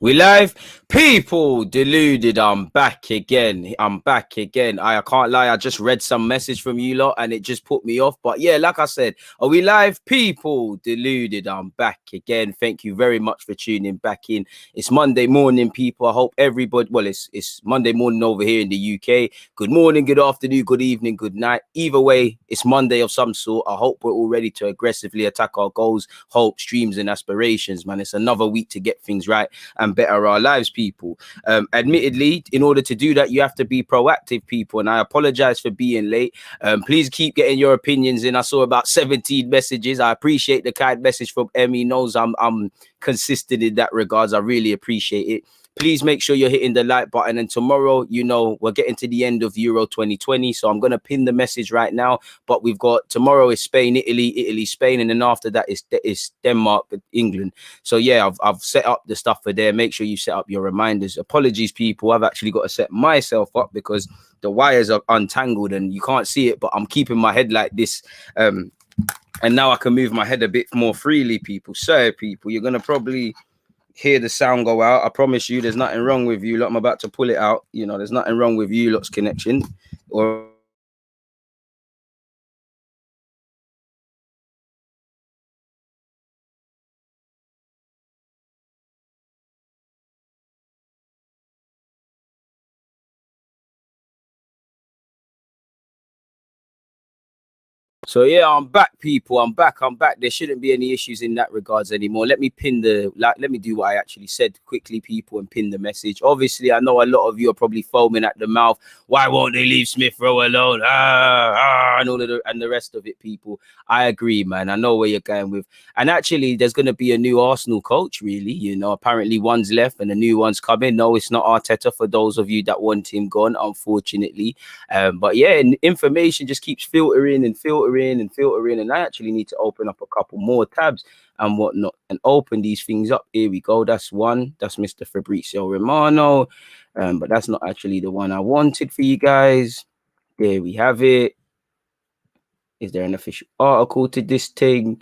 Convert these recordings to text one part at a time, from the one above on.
We live, people deluded. I'm back again. I can't lie. I just read some message from you lot and it just put me off. But yeah, like I said, are we live, people deluded? I'm back again. Thank you very much for tuning back in. It's Monday morning, people. I hope everybody. Well, it's Monday morning over here in the UK. Good morning, good afternoon, good evening, good night. Either way, it's Monday of some sort. I hope we're all ready to aggressively attack our goals, hopes, dreams, and aspirations. Man, it's another week to get things right and better our lives, people. Admittedly, in order to do that, you have to be proactive, people, and I apologize for being late. Please keep getting your opinions in. I saw about 17 messages. I appreciate the kind message from Emmy. Knows I'm consistent in that regards. I really appreciate it. Please make sure you're hitting the like button. And tomorrow, you know, we're getting to the end of Euro 2020. So I'm going to pin the message right now. But we've got tomorrow is Spain, Italy, Spain. And then after that is Denmark, England. So yeah, I've set up the stuff for there. Make sure you set up your reminders. Apologies, people. I've actually got to set myself up because the wires are untangled and you can't see it. But I'm keeping my head like this. And now I can move my head a bit more freely, people. So, people, you're going to probably hear the sound go out. I promise you there's nothing wrong with you lot. I'm about to pull it out. You know, there's nothing wrong with you lot's connection. Or so yeah, I'm back, people. I'm back. There shouldn't be any issues in that regards anymore. Let me pin the let me do what I actually said quickly, people, and pin the message. Obviously, I know a lot of you are probably foaming at the mouth. Why won't they leave Smith-Rowe alone? And all of the rest of it, people. I agree, man. I know where you're going with. And actually, there's going to be a new Arsenal coach, really. You know, apparently one's left and a new one's coming. No, it's not Arteta for those of you that want him gone, unfortunately. But yeah, information just keeps filtering. And I actually need to open up a couple more tabs and whatnot and open these things up. Here we go. That's one. That's Mr. Fabrizio Romano. But that's not actually the one I wanted for you guys. There we have it. Is there an official article to this thing?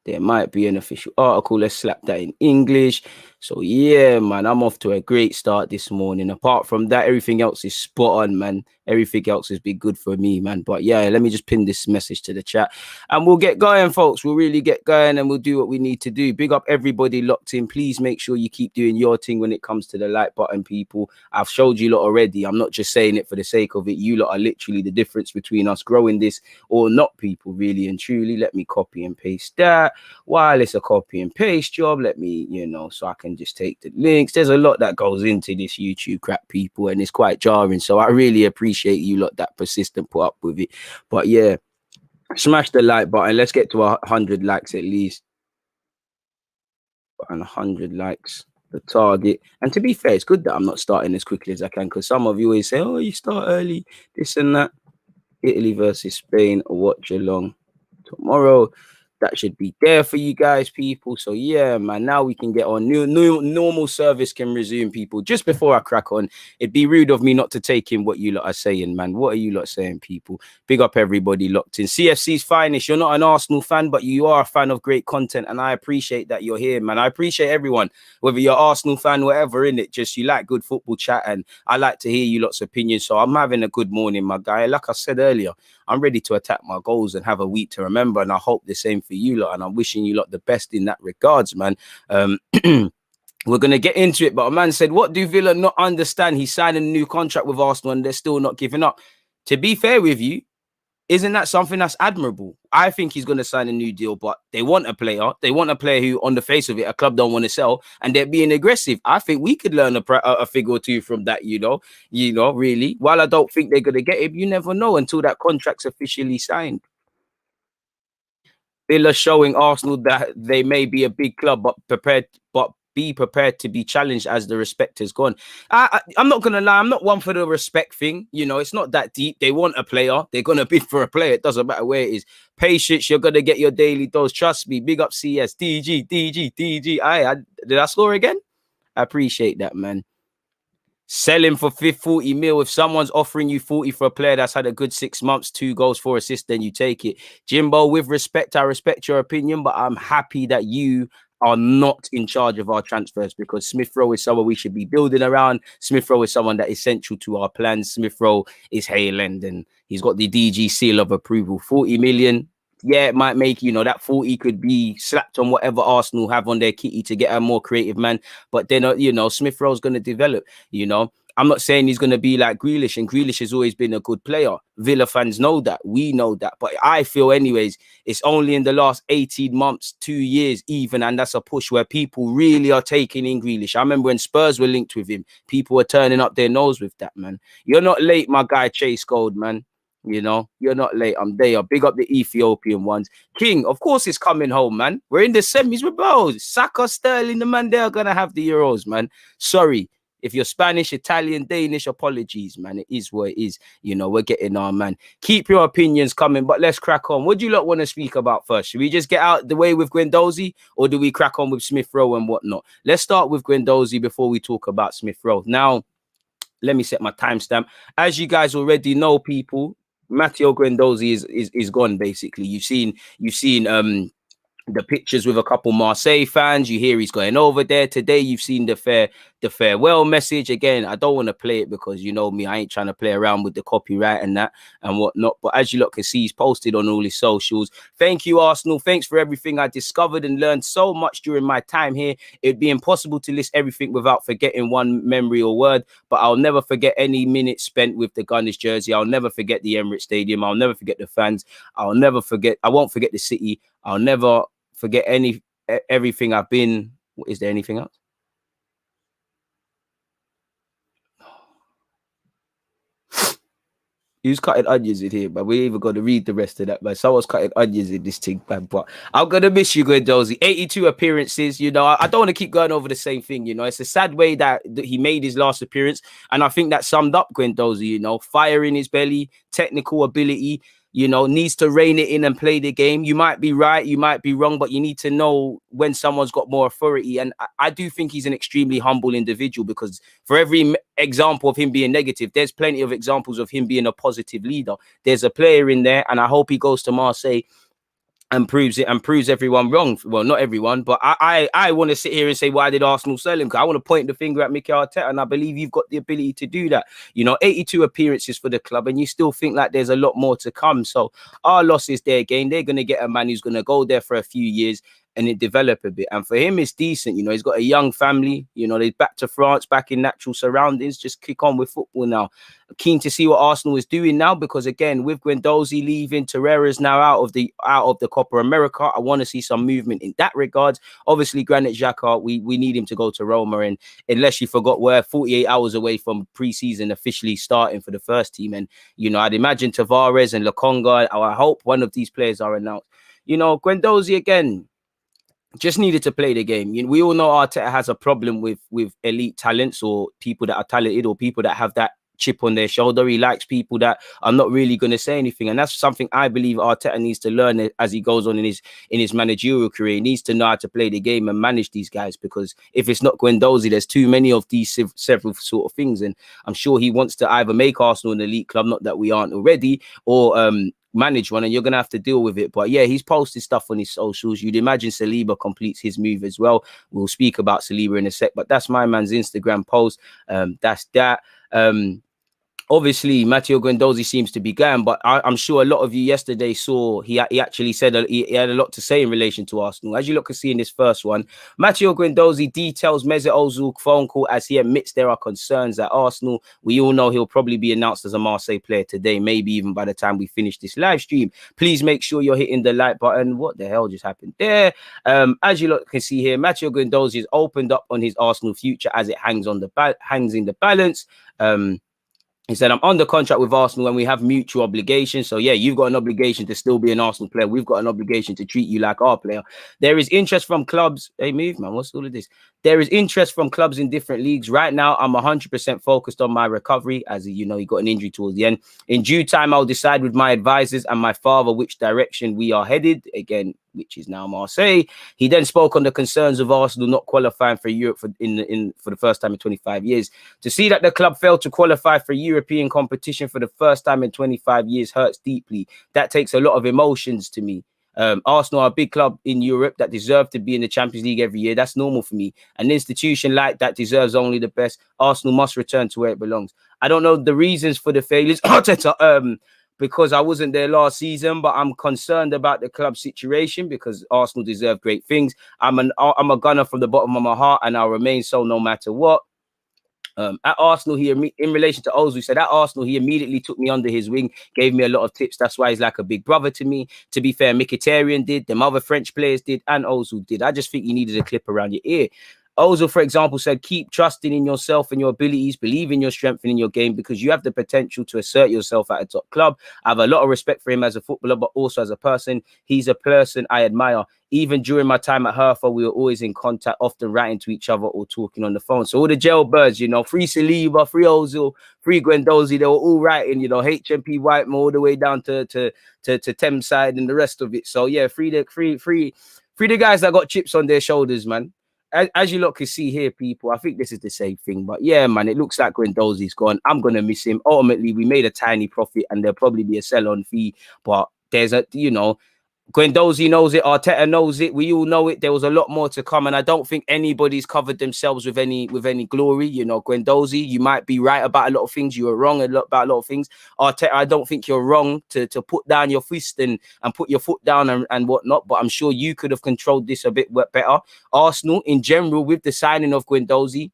There might be an official article. Let's slap that in English. So yeah, man, I'm off to a great start this morning. Apart from that, everything else is spot on, man. Everything else has been good for me, man. But yeah, let me just pin this message to the chat and we'll get going, folks. We'll really get going and we'll do what we need to do. Big up everybody locked in. Please make sure you keep doing your thing when it comes to the like button, people. I've showed you lot already. I'm not just saying it for the sake of it. You lot are literally the difference between us growing this or not, people, really and truly. Let me copy and paste that. While it's a copy and paste job, let me, you know, so I can just take the links. There's a lot that goes into this YouTube crap, people, and it's quite jarring. So I really appreciate you lot that persistent put up with it. But yeah, smash the like button. Let's get to 100 likes at least. And 100 likes, the target. And to be fair, it's good that I'm not starting as quickly as I can, because some of you always say, oh, you start early, this and that. Italy versus Spain, a watch along tomorrow. That should be there for you guys, people. So yeah, man, now we can get on. Normal service can resume, people. Just before I crack on, it'd be rude of me not to take in what you lot are saying, man. What are you lot saying, people? Big up everybody locked in. CFC's finest. You're not an Arsenal fan, but you are a fan of great content, and I appreciate that you're here, man. I appreciate everyone, whether you're Arsenal fan, whatever, in it. Just you like good football chat, and I like to hear you lot's opinions. So I'm having a good morning, my guy. Like I said earlier, I'm ready to attack my goals and have a week to remember, and I hope the same for you lot, and I'm wishing you lot the best in that regards, man. We're going to get into it, but a man said, what do Villa not understand? He's signing a new contract with Arsenal and they're still not giving up. To be fair with you, isn't that something that's admirable? I think he's going to sign a new deal, but they want a player. They want a player who, on the face of it, a club don't want to sell, and they're being aggressive. I think we could learn a figure or two from that, you know, really. While I don't think they're going to get him, you never know until that contract's officially signed. Villa showing Arsenal that they may be a big club, but be prepared to be challenged as the respect has gone. I'm not gonna lie, I'm not one for the respect thing. You know, it's not that deep. They want a player, they're gonna bid for a player. It doesn't matter where it is. Patience, you're gonna get your daily dose. Trust me. Big up CS, DG. Did I score again? I appreciate that, man. Selling for 40 mil. If someone's offering you 40 for a player that's had a good 6 months, 2 goals, 4 assists, then you take it. Jimbo, with respect, I respect your opinion, but I'm happy that you are not in charge of our transfers, because Smith-Rowe is someone we should be building around. Smith-Rowe is someone that is central to our plans. Smith-Rowe is Hayland, and he's got the DG seal of approval. 40 million. Yeah, it might make, you know, that 40 could be slapped on whatever Arsenal have on their kitty to get a more creative man. But then, you know, Smith-Rowe's going to develop, you know. I'm not saying he's going to be like Grealish, and Grealish has always been a good player. Villa fans know that. We know that. But I feel anyways, it's only in the last 18 months, 2 years even, and that's a push where people really are taking in Grealish. I remember when Spurs were linked with him, people were turning up their nose with that, man. You're not late, my guy Chase Gold, man. You know, you're not late. I'm there. Big up the Ethiopian ones. King, of course, it's coming home, man. We're in the semis with bros. Saka, Sterling, the man, they're going to have the Euros, man. Sorry. If you're Spanish, Italian, Danish, apologies, man. It is what it is. You know, we're getting our man. Keep your opinions coming, but let's crack on. What do you lot want to speak about first? Should we just get out the way with Guendouzi, or do we crack on with Smith-Rowe and whatnot? Let's start with Guendouzi before we talk about Smith-Rowe. Now, let me set my timestamp. As you guys already know, people, Matteo Guendouzi is gone, basically. You've seen the pictures with a couple Marseille fans. You hear he's going over there today. You've seen the farewell message. Again, I don't want to play it because you know me, I ain't trying to play around with the copyright and that and whatnot. But as you lot can see, he's posted on all his socials. Thank you, Arsenal. Thanks for everything. I discovered and learned so much during my time here. It'd be impossible to list everything without forgetting one memory or word, but I'll never forget any minutes spent with the Gunners jersey. I'll never forget the Emirates Stadium. I'll never forget the fans. I won't forget the city. I'll never forget everything I've been. Is there anything else? Who's cutting onions in here, but we even got to read the rest of that, but someone's cutting onions in this thing, man. But I'm gonna miss you, Guendouzi. 82 appearances, you know. I don't want to keep going over the same thing, you know. It's a sad way that he made his last appearance, and I think that summed up Guendouzi, you know. Fire in his belly, technical ability, you know, needs to rein it in and play the game. You might be right, you might be wrong, but you need to know when someone's got more authority. And I do think he's an extremely humble individual, because for every example of him being negative, there's plenty of examples of him being a positive leader. There's a player in there, and I hope he goes to Marseille and proves it and proves everyone wrong. Well, not everyone, but I want to sit here and say, why did Arsenal sell him? Because I want to point the finger at Mikel Arteta, and I believe you've got the ability to do that. You know, 82 appearances for the club, and you still think like there's a lot more to come. So our loss is their gain. They're going to get a man who's going to go there for a few years and it develop a bit. And for him, it's decent. You know, he's got a young family. You know, they're back to France, back in natural surroundings. Just kick on with football now. Keen to see what Arsenal is doing now, because again, with Guendouzi leaving, Torreira's now out of the Copa America. I want to see some movement in that regard. Obviously, Granit Xhaka, we need him to go to Roma, and unless you forgot, we're 48 hours away from pre-season officially starting for the first team. And you know, I'd imagine Tavares and Lokonga, I hope one of these players are announced. You know, Guendouzi again just needed to play the game. You know, we all know Arteta has a problem with elite talents, or people that are talented, or people that have that chip on their shoulder. He likes people that are not really going to say anything, and that's something I believe Arteta needs to learn as he goes on in his managerial career. He needs to know how to play the game and manage these guys, because if it's not Guendouzi, there's too many of these several sort of things, and I'm sure he wants to either make Arsenal an elite club, not that we aren't already, or manage one, and you're gonna have to deal with it. But yeah, he's posted stuff on his socials. You'd imagine Saliba completes his move as well. We'll speak about Saliba in a sec, but that's my man's Instagram post. That's that. Obviously, Matteo Guendouzi seems to be going, but I'm sure a lot of you yesterday saw he actually said he had a lot to say in relation to Arsenal. As you look to see in this first one, Matteo Guendouzi details Mesut Ozil's phone call as he admits there are concerns at Arsenal. We all know he'll probably be announced as a Marseille player today, maybe even by the time we finish this live stream. Please make sure you're hitting the like button. What the hell just happened there? As you look can see here, Matteo Guendouzi has opened up on his Arsenal future as it hangs in the balance. He said, I'm under contract with Arsenal and we have mutual obligations. So, yeah, you've got an obligation to still be an Arsenal player. We've got an obligation to treat you like our player. There is interest from clubs. Hey, move, man. What's all of this? There is interest from clubs in different leagues. Right now, I'm 100% focused on my recovery. As you know, he got an injury towards the end. In due time, I'll decide with my advisors and my father which direction we are headed. Again, which is now Marseille. He then spoke on the concerns of Arsenal not qualifying for Europe for the first time in 25 years. To see that the club failed to qualify for European competition for the first time in 25 years hurts deeply. That takes a lot of emotions to me. Arsenal are a big club in Europe that deserve to be in the Champions League every year. That's normal for me. An institution like that deserves only the best. Arsenal must return to where it belongs. I don't know the reasons for the failures, Arteta, because I wasn't there last season, but I'm concerned about the club situation because Arsenal deserve great things. I'm a gunner from the bottom of my heart, and I'll remain so no matter what. At Arsenal, in relation to Ozil, said at Arsenal, he immediately took me under his wing, gave me a lot of tips. That's why he's like a big brother to me. To be fair, Mkhitaryan did, them other French players did, and Ozil did. I just think you needed a clip around your ear. Ozil, for example, said, keep trusting in yourself and your abilities, believe in your strength and in your game because you have the potential to assert yourself at a top club. I have a lot of respect for him as a footballer, but also as a person. He's a person I admire. Even during my time at Hertha, we were always in contact, often writing to each other or talking on the phone. So all the jailbirds, you know, free Saliba, free Ozil, free Guendouzi, they were all writing, you know, HMP Whitemore all the way down to Thames side and the rest of it. So yeah, free the guys that got chips on their shoulders, man. As you lot can see here, people, I think this is the same thing. But yeah, man, it looks like Guendouzi's gone. I'm going to miss him. Ultimately, we made a tiny profit and there'll probably be a sell-on fee. But there's a, you know, Guendouzi knows it. Arteta knows it. We all know it. There was a lot more to come, and I don't think anybody's covered themselves with any glory. You know, Guendouzi, you might be right about a lot of things. You were wrong about a lot of things. Arteta, I don't think you're wrong to put down your fist and put your foot down and whatnot. But I'm sure you could have controlled this a bit better. Arsenal, in general, with the signing of Guendouzi,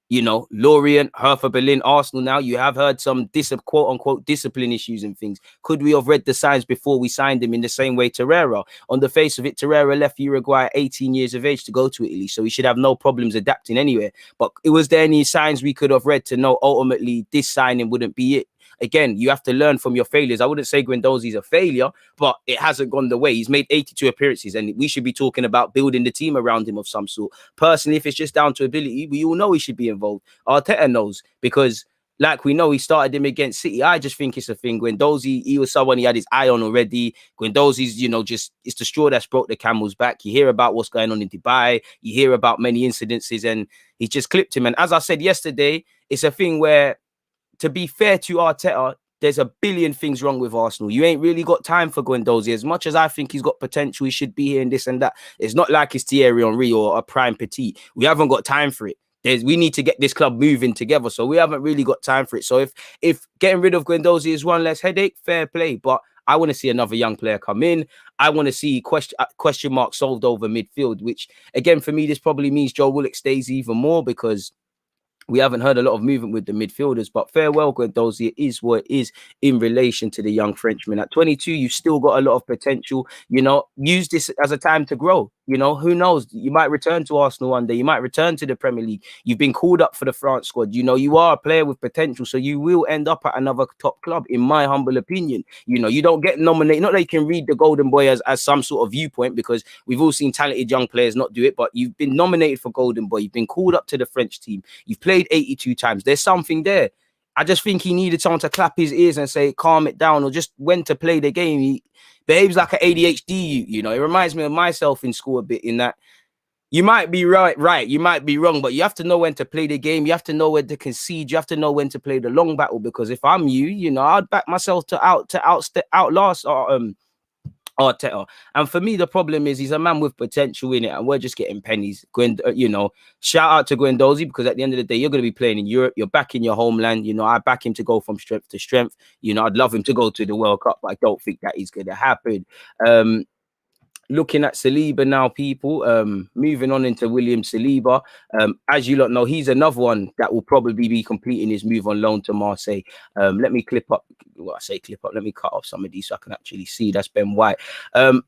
you know, Lorient, Hertha Berlin, Arsenal now, you have heard some quote-unquote discipline issues and things. Could we have read the signs before we signed him in the same way Torreira? On the face of it, Torreira left Uruguay at 18 years of age to go to Italy, so he should have no problems adapting anywhere. But was there any signs we could have read to know ultimately this signing wouldn't be it? Again, you have to learn from your failures. I wouldn't say Guendouzi's a failure, but it hasn't gone the way. He's made 82 appearances, and we should be talking about building the team around him of some sort. Personally, if it's just down to ability, we all know he should be involved. Arteta knows because, like we know, he started him against City. I just think it's a thing. Guendouzi, he was someone he had his eye on already. Guendouzi's, you know, just it's the straw that's broke the camel's back. You hear about what's going on in Dubai. You hear about many incidences, and he just clipped him. And as I said yesterday, it's a thing where, to be fair to Arteta, there's a billion things wrong with Arsenal. You ain't really got time for Guendouzi. As much as I think he's got potential, he should be here and this and that. It's not like it's Thierry Henry or a Prime Petit. We haven't got time for it. We need to get this club moving together. So we haven't really got time for it. So if getting rid of Guendouzi is one less headache, fair play. But I want to see another young player come in. I want to see question marks solved over midfield, which, again, for me, this probably means Joe Willock stays even more because we haven't heard a lot of movement with the midfielders. But farewell, Guendouzi. It is what it is in relation to the young Frenchman. At 22, you've still got a lot of potential. You know, use this as a time to grow. You know, who knows? You might return to Arsenal one day. You might return to the Premier League. You've been called up for the France squad. You know, you are a player with potential. So you will end up at another top club, in my humble opinion. You know, you don't get nominated. Not that you can read the Golden Boy as some sort of viewpoint, because we've all seen talented young players not do it. But you've been nominated for Golden Boy. You've been called up to the French team. You've played 82 times. There's something there. I just think he needed someone to clap his ears and say, calm it down, or just when to play the game. He behaves like an ADHD, you know. It reminds me of myself in school a bit, in that you might be right, you might be wrong, but you have to know when to play the game. You have to know when to concede. You have to know when to play the long battle, because if I'm you know, I'd back myself to outlast Arteta. And for me, the problem is he's a man with potential in it, and we're just getting pennies. You know, shout out to Guendouzi, because at the end of the day, you're going to be playing in Europe. You're back in your homeland. You know, I back him to go from strength to strength. You know, I'd love him to go to the World Cup, but I don't think that is going to happen. Looking at Saliba now, people, moving on into William Saliba. As you lot know, he's another one that will probably be completing his move on loan to Marseille. Let me clip up. Well, I say clip up. Let me cut off some of these so I can actually see. That's Ben White. I'm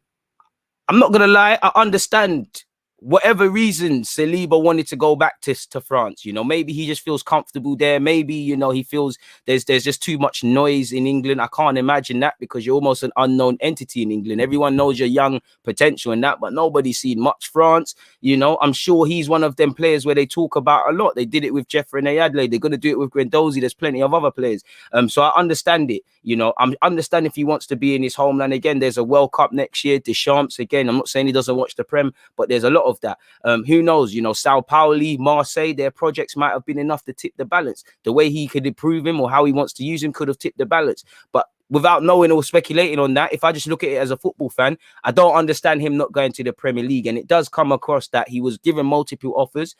not going to lie. I understand whatever reason Saliba wanted to go back to France. You know, maybe he just feels comfortable there. Maybe, you know, he feels there's just too much noise in England. I can't imagine that, because you're almost an unknown entity in England. Everyone knows your young potential and that, but nobody's seen much France. You know, I'm sure he's one of them players where they talk about a lot. They did it with Jeffrey Adelaide. They're going to do it with Guendouzi. There's plenty of other players. So I understand it. You know, I understand if he wants to be in his homeland again. There's a World Cup next year. Deschamps again. I'm not saying he doesn't watch the Prem, but there's a lot of that. Who knows? You know, Sao Paulo, Marseille, their projects might have been enough to tip the balance. The way he could improve him or how he wants to use him could have tipped the balance. But without knowing or speculating on that, if I just look at it as a football fan, I don't understand him not going to the Premier League. And it does come across that he was given multiple offers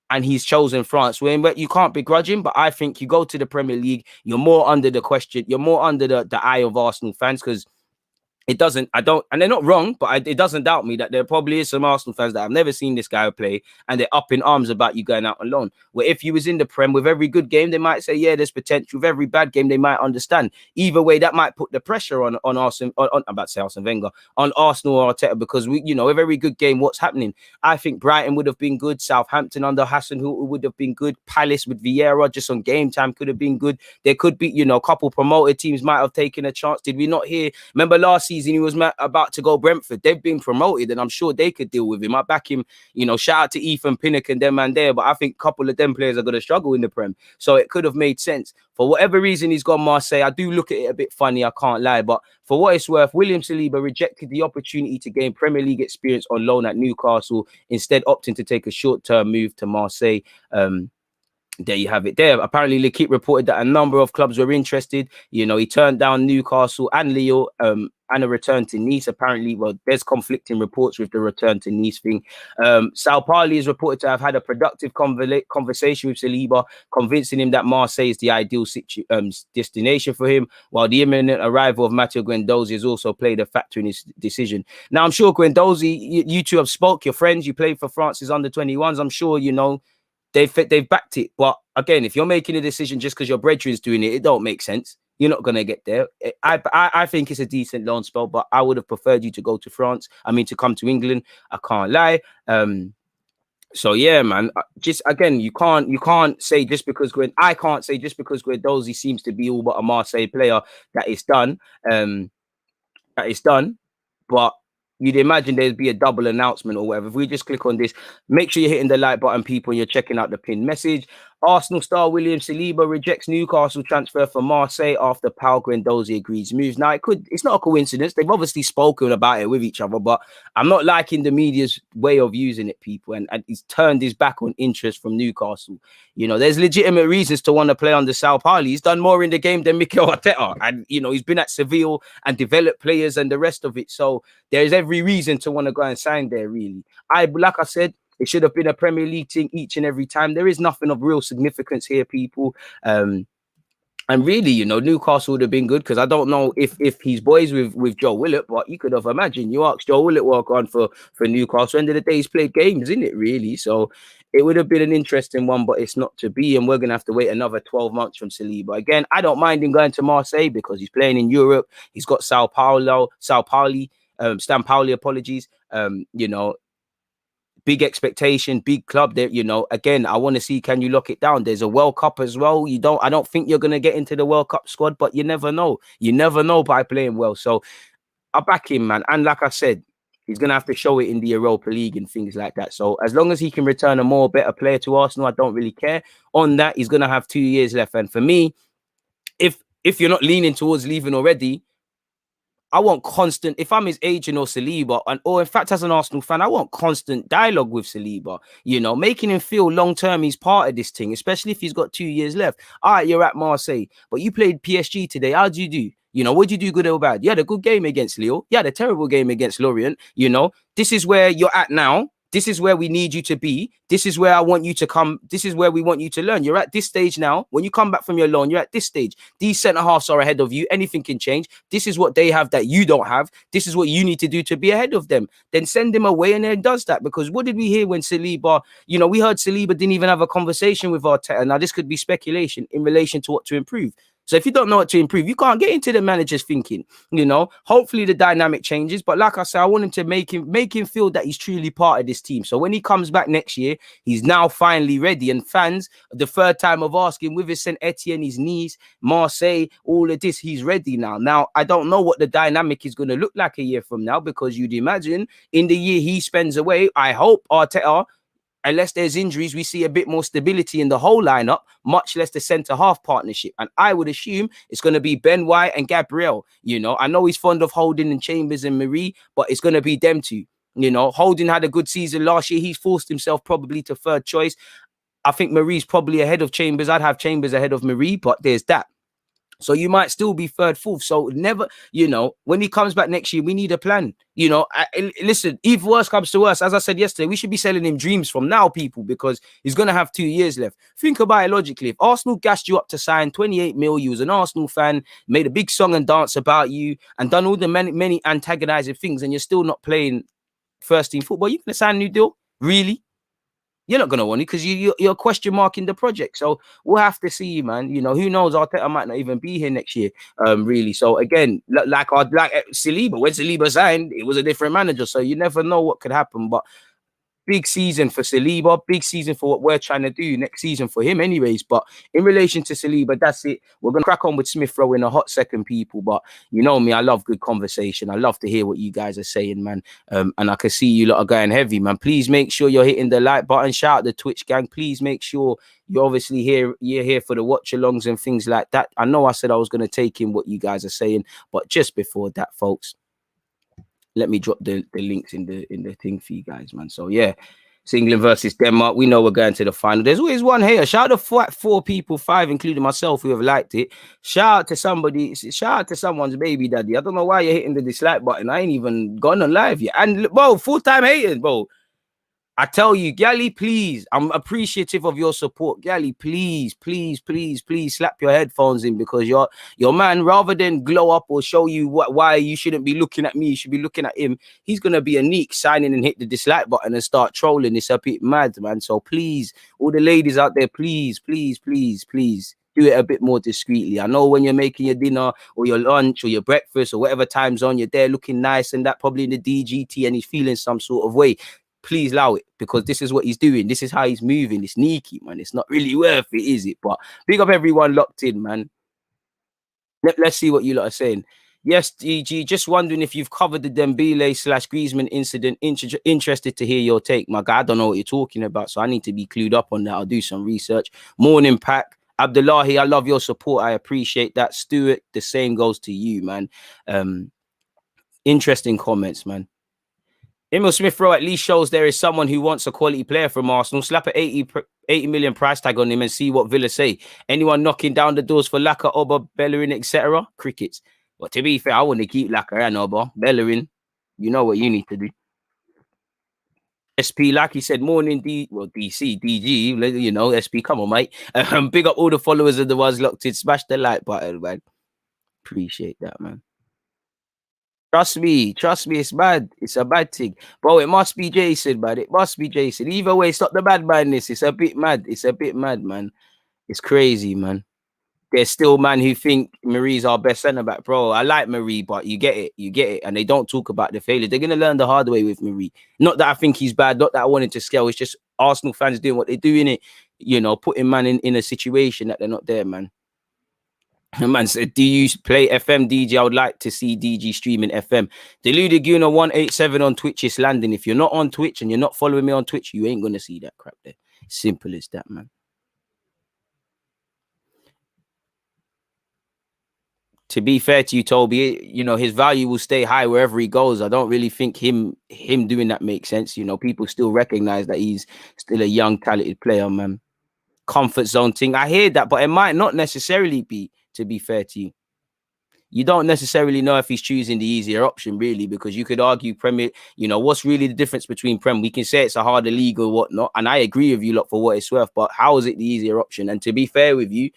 and he's chosen France. But you can't begrudge him, but I think you go to the Premier League, you're more under the question, you're more under the eye of Arsenal fans, because it doesn't, I don't, and they're not wrong, but it doesn't doubt me that there probably is some Arsenal fans that have never seen this guy play and they're up in arms about you going out on loan. Where if you was in the Prem, with every good game, they might say, yeah, there's potential. With every bad game, they might understand. Either way, that might put the pressure on Arsenal, I'm about to say Arsene Wenger, on Arsenal or Arteta, because we, you know, with every good game, what's happening? I think Brighton would have been good. Southampton under Hassan, who would have been good. Palace with Vieira just on game time could have been good. There could be, you know, a couple promoted teams might have taken a chance. Did we not hear? Remember last season, he was about to go Brentford. They've been promoted and I'm sure they could deal with him. I back him, you know, shout out to Ethan Pinnock and them and there, but I think a couple of them players are going to struggle in the Prem. So it could have made sense. For whatever reason he's gone Marseille, I do look at it a bit funny, I can't lie, but for what it's worth, William Saliba rejected the opportunity to gain Premier League experience on loan at Newcastle, instead opting to take a short-term move to Marseille. There you have it there. Apparently, L'Equipe reported that a number of clubs were interested. You know, he turned down Newcastle and Lille and a return to Nice. Apparently, well, there's conflicting reports with the return to Nice thing. Sao Paulo is reported to have had a productive conversation with Saliba, convincing him that Marseille is the ideal destination for him, while the imminent arrival of Matteo Guendouzi has also played a factor in his decision. Now, I'm sure Guendouzi, you two have spoke, your friends, you played for France's under-21s. I'm sure, you know, they've backed it. But again, if you're making a decision just because your brethren's doing it, it don't make sense. You're not going to get there. I think it's a decent loan spell, but I would have preferred you to go to France. I mean, to come to England. I can't lie. So yeah, man. Just again, you can't say just because I can't say just because Guendouzi seems to be all but a Marseille player that it's done. That it's done. But you'd imagine there'd be a double announcement or whatever. If we just click on this, make sure you're hitting the like button, people, and you're checking out the pinned message. Arsenal star William Saliba rejects Newcastle transfer for Marseille after Pau Guendouzi agrees moves. Now, it's not a coincidence. They've obviously spoken about it with each other, but I'm not liking the media's way of using it, people. And he's turned his back on interest from Newcastle. You know, there's legitimate reasons to want to play under Sao Paulo. He's done more in the game than Mikel Arteta. And, you know, he's been at Seville and developed players and the rest of it. So there's every reason to want to go and sign there, really. Like I said, it should have been a Premier League team each and every time. There is nothing of real significance here, people. And really, you know, Newcastle would have been good, because I don't know if he's boys with Joe Willett, but you could have imagined you asked Joe Willett work on for Newcastle. End of the day, he's played games, isn't it, really? So it would have been an interesting one, but it's not to be. And we're going to have to wait another 12 months from Saliba. Again, I don't mind him going to Marseille because he's playing in Europe. He's got Sao Paulo, Stan Pauli, apologies. You know, big expectation, big club there. You know, again, I want to see, can you lock it down? There's a World Cup as well. I don't think you're going to get into the World Cup squad, but you never know. You never know by playing well. So I back him, man. And like I said, he's going to have to show it in the Europa League and things like that. So as long as he can return a better player to Arsenal, I don't really care. On that, he's going to have 2 years left. And for me, if you're not leaning towards leaving already, I want constant, if I'm his agent or Saliba, or in fact, as an Arsenal fan, I want constant dialogue with Saliba, you know, making him feel long-term he's part of this thing, especially if he's got 2 years left. All right, you're at Marseille, but you played PSG today. How'd you do? You know, what did you do, good or bad? You had a good game against Lille. You had a terrible game against Lorient. You know, this is where you're at now. This is where we need you to be. This is where I want you to come. This is where we want you to learn. You're at this stage now. When you come back from your loan, you're at this stage. These centre-halves are ahead of you. Anything can change. This is what they have that you don't have. This is what you need to do to be ahead of them. Then send him away and then does that. Because what did we hear when Saliba, you know, we heard Saliba didn't even have a conversation with Arteta. Now, this could be speculation in relation to what to improve. So if you don't know what to improve, you can't get into the manager's thinking, you know. Hopefully the dynamic changes. But like I said, I want him to make him feel that he's truly part of this team. So when he comes back next year, he's now finally ready. And fans, the third time of asking, with his St. Etienne, his Nice, Marseille, all of this, he's ready now. Now, I don't know what the dynamic is going to look like a year from now, because you'd imagine in the year he spends away, I hope Arteta, unless there's injuries, we see a bit more stability in the whole lineup, much less the centre-half partnership. And I would assume it's going to be Ben White and Gabriel. You know, I know he's fond of Holding and Chambers and Marie, but it's going to be them two. You know, Holding had a good season last year. He's forced himself probably to third choice. I think Marie's probably ahead of Chambers. I'd have Chambers ahead of Marie, but there's that. So you might still be third, fourth. So never, you know, when he comes back next year, we need a plan. You know, listen, if worse comes to worse, as I said yesterday, we should be selling him dreams from now, people, because he's going to have 2 years left. Think about it logically. If Arsenal gassed you up to sign 28 mil, you was an Arsenal fan, made a big song and dance about you, and done all the many antagonizing things, and you're still not playing first team football, you going to sign a new deal? Really? You're not going to want it because you're question marking the project. So we'll have to see, man. You know, who knows? Arteta might not even be here next year, really. So again, like Saliba, when Saliba signed, it was a different manager. So you never know what could happen. But big season for Saliba, big season for what we're trying to do next season for him anyways. But in relation to Saliba, that's it. We're going to crack on with Smith-Rowe in a hot second, people. But you know me, I love good conversation. I love to hear what you guys are saying, man. And I can see you lot are going heavy, man. Please make sure you're hitting the like button. Shout out the Twitch gang. Please make sure you're obviously here. You're here for the watch-alongs and things like that. I know I said I was going to take in what you guys are saying, but just before that, folks, let me drop the links in the thing for you guys, man. So yeah, it's England versus Denmark. We know we're going to the final. There's always one here. Shout out to 4 people, 5 including myself, who have liked it. Shout out to somebody. Shout out to someone's baby daddy. I don't know why you're hitting the dislike button. I ain't even gone on live yet. And bro, full-time hating, bro. I tell you, Gally, please, I'm appreciative of your support. Gally, please, please, please, please slap your headphones in, because your man, rather than glow up or show you why you shouldn't be looking at me, you should be looking at him. He's going to be a neek, sign in and hit the dislike button and start trolling. It's a bit mad, man. So please, all the ladies out there, please, please, please, please, do it a bit more discreetly. I know when you're making your dinner or your lunch or your breakfast or whatever time zone, you're there looking nice and that, probably in the DGT, and he's feeling some sort of way. Please allow it, because this is what he's doing. This is how he's moving. It's sneaky, man. It's not really worth it, is it? But big up everyone locked in, man. Let's see what you lot are saying. Yes, DG, just wondering if you've covered the Dembele/Griezmann incident. Interested to hear your take, my guy. I don't know what you're talking about, so I need to be clued up on that. I'll do some research. Morning, Pack. Abdullahi, I love your support. I appreciate that. Stuart, the same goes to you, man. Interesting comments, man. Emile Smith-Rowe at least shows there is someone who wants a quality player from Arsenal. Slap an 80 million price tag on him and see what Villa say. Anyone knocking down the doors for Laka, Oba, Bellerin, etc.? Crickets. But to be fair, I want to keep Laka and Oba. Bellerin, you know what you need to do. SP, like he said, morning DC, DG, you know, SP, come on, mate. Big up all the followers of the ones locked in. Smash the like button, man. Appreciate that, man. Trust me, it's bad. It's a bad thing. Bro, it must be Jason, man. It must be Jason. Either way, stop the bad madness. It's a bit mad. It's a bit mad, man. It's crazy, man. There's still man who think Marie's our best centre-back. Bro, I like Marie, but you get it. You get it. And they don't talk about the failures. They're going to learn the hard way with Marie. Not that I think he's bad. Not that I wanted to scale. It's just Arsenal fans doing what they do in it. You know, putting man in a situation that they're not there, man. Man said, do you play FM, DG? I would like to see DG streaming FM. Deludaguna 187 on Twitch is landing. If you're not on Twitch and you're not following me on Twitch, you ain't going to see that crap there. Simple as that, man. To be fair to you, Toby, you know, his value will stay high wherever he goes. I don't really think him doing that makes sense. You know, people still recognize that he's still a young, talented player, man. Comfort zone thing. I hear that, but it might not necessarily be, to be fair to you. You don't necessarily know if he's choosing the easier option, really, because you could argue Premier, you know, what's really the difference between Prem? We can say it's a harder league or whatnot, and I agree with you lot for what it's worth, but how is it the easier option? And to be fair with you,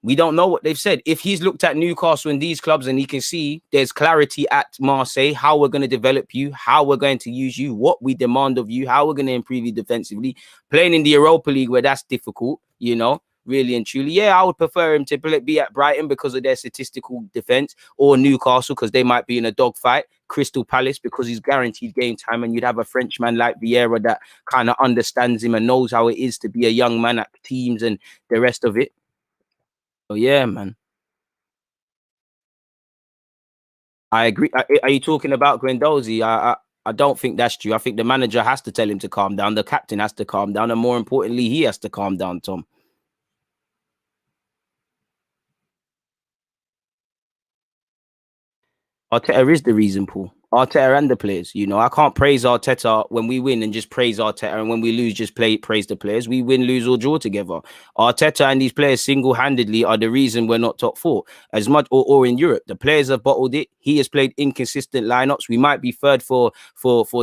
we don't know what they've said. If he's looked at Newcastle and these clubs and he can see there's clarity at Marseille, how we're going to develop you, how we're going to use you, what we demand of you, how we're going to improve you defensively, playing in the Europa League where that's difficult, you know, really and truly. Yeah, I would prefer him to be at Brighton because of their statistical defense, or Newcastle because they might be in a dogfight, Crystal Palace because he's guaranteed game time, and you'd have a Frenchman like Vieira that kind of understands him and knows how it is to be a young man at teams and the rest of it. Oh yeah, man. I agree. Are you talking about Guendouzi? I don't think that's true. I think the manager has to tell him to calm down. The captain has to calm down. And more importantly, he has to calm down, Tom. Arteta is the reason, Paul. Arteta and the players. You know, I can't praise Arteta when we win and just praise Arteta, and when we lose, just praise the players. We win, lose, or draw together. Arteta and these players single-handedly are the reason we're not top four as much, or in Europe. The players have bottled it. He has played inconsistent lineups. We might be third for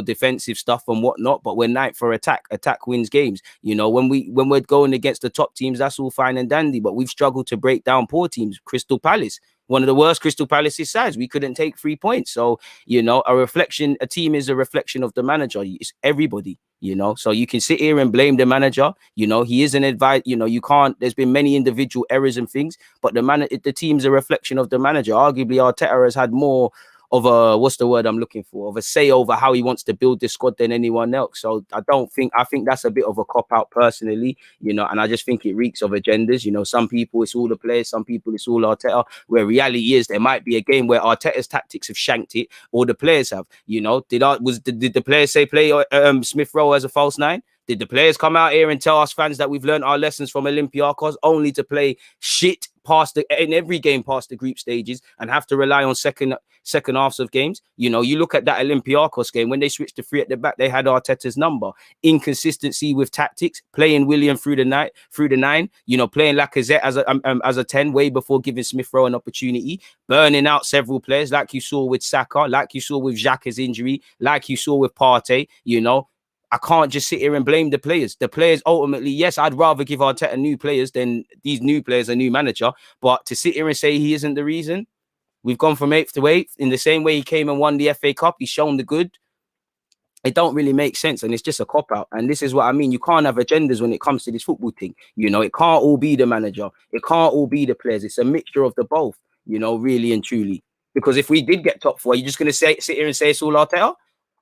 defensive stuff and whatnot, but we're ninth for attack. Attack wins games. You know, when we're going against the top teams, that's all fine and dandy. But we've struggled to break down poor teams. Crystal Palace, one of the worst Crystal Palace's sides. We couldn't take 3 points. So, you know, a team is a reflection of the manager. It's everybody, you know. So you can sit here and blame the manager. You know, he is an advice. You know, you can't. There's been many individual errors and things, but the team's a reflection of the manager. Arguably, Arteta has had more of a, what's the word I'm looking for, of a say over how he wants to build this squad than anyone else. So I think that's a bit of a cop-out personally, you know, and I just think it reeks of agendas. You know, some people it's all the players, some people it's all Arteta, where reality is there might be a game where Arteta's tactics have shanked it or the players have. You know, did the players say play Smith-Rowe as a false nine? Did the players come out here and tell us fans that we've learned our lessons from Olympiacos, only to play shit in every game past the group stages and have to rely on second halves of games? You know, you look at that Olympiacos game, when they switched to 3 at the back, they had Arteta's number. Inconsistency with tactics, playing William through the 9, you know, playing Lacazette as a 10 way before giving Smith-Rowe an opportunity, burning out several players like you saw with Saka, like you saw with Xhaka's injury, like you saw with Partey. You know, I can't just sit here and blame the players. The players ultimately, yes, I'd rather give Arteta new players than these new players a new manager. But to sit here and say he isn't the reason, we've gone from 8th to 8th. In the same way he came and won the FA Cup, he's shown the good. It don't really make sense, and it's just a cop-out. And this is what I mean. You can't have agendas when it comes to this football thing. You know, it can't all be the manager. It can't all be the players. It's a mixture of the both, you know, really and truly. Because if we did get top 4, you're just going to sit here and say it's all Arteta?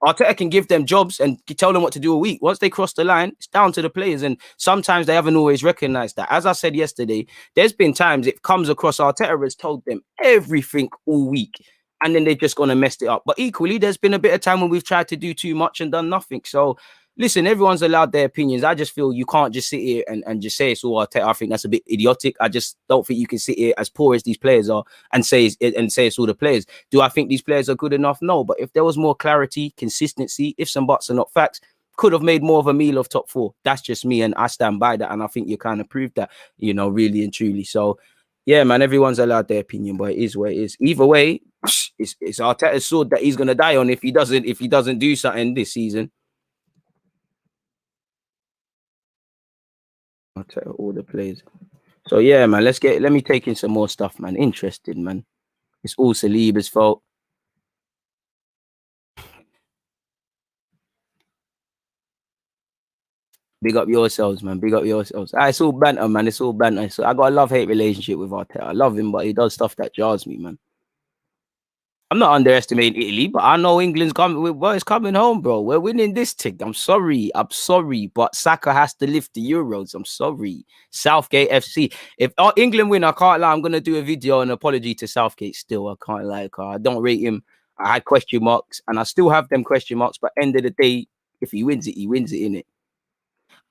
Arteta can give them jobs and tell them what to do a week. Once they cross the line, it's down to the players. And sometimes they haven't always recognized that. As I said yesterday, there's been times it comes across Arteta has told them everything all week, and then they're just going to mess it up. But equally, there's been a bit of time when we've tried to do too much and done nothing. So, listen, everyone's allowed their opinions. I just feel you can't just sit here and just say it's all Arteta. I think that's a bit idiotic. I just don't think you can sit here, as poor as these players are, and say it's all the players. Do I think these players are good enough? No. But if there was more clarity, consistency, if some buts are not facts, could have made more of a meal of top 4. That's just me, and I stand by that. And I think you kind of proved that, you know, really and truly. So, yeah, man, everyone's allowed their opinion, but it is what it is. Either way, it's Arteta's sword that he's gonna die on if he doesn't do something this season. Arteta, all the players. So yeah, man, let me take in some more stuff, man. Interested, man. It's all Saliba's fault. Big up yourselves, man. Big up yourselves. It's all banter, man. It's all banter. So I got a love-hate relationship with Arteta. I love him, but he does stuff that jars me, man. I'm not underestimating Italy, but I know England's coming. Well, it's coming home, bro. We're winning this thing. I'm sorry, but Saka has to lift the Euros. I'm sorry, Southgate FC. If England win, I can't lie. I'm gonna do a video and apology to Southgate. Still, I can't lie. I don't rate him. I had question marks, and I still have them question marks. But end of the day, if he wins it, he wins it, innit?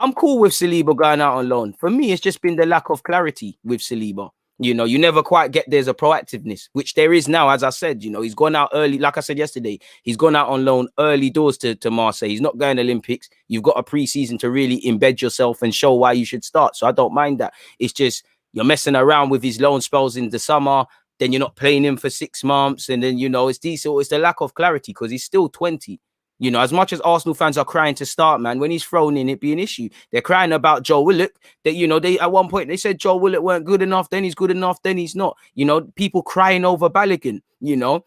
I'm cool with Saliba going out on loan. For me, it's just been the lack of clarity with Saliba. You know, you never quite get there's a proactiveness, which there is now. As I said, you know, he's gone out early. Like I said yesterday, he's gone out on loan early doors to Marseille. He's not going Olympics. You've got a pre-season to really embed yourself and show why you should start. So I don't mind that. It's just you're messing around with his loan spells in the summer. Then you're not playing him for 6 months. And then, you know, it's decent. It's the lack of clarity because he's still 20. You know, as much as Arsenal fans are crying to start, man, when he's thrown in, it'd be an issue. They're crying about Joe Willock. That, you know, they at one point they said Joe Willock weren't good enough, then he's good enough, then he's not. You know, people crying over Balogun. You know,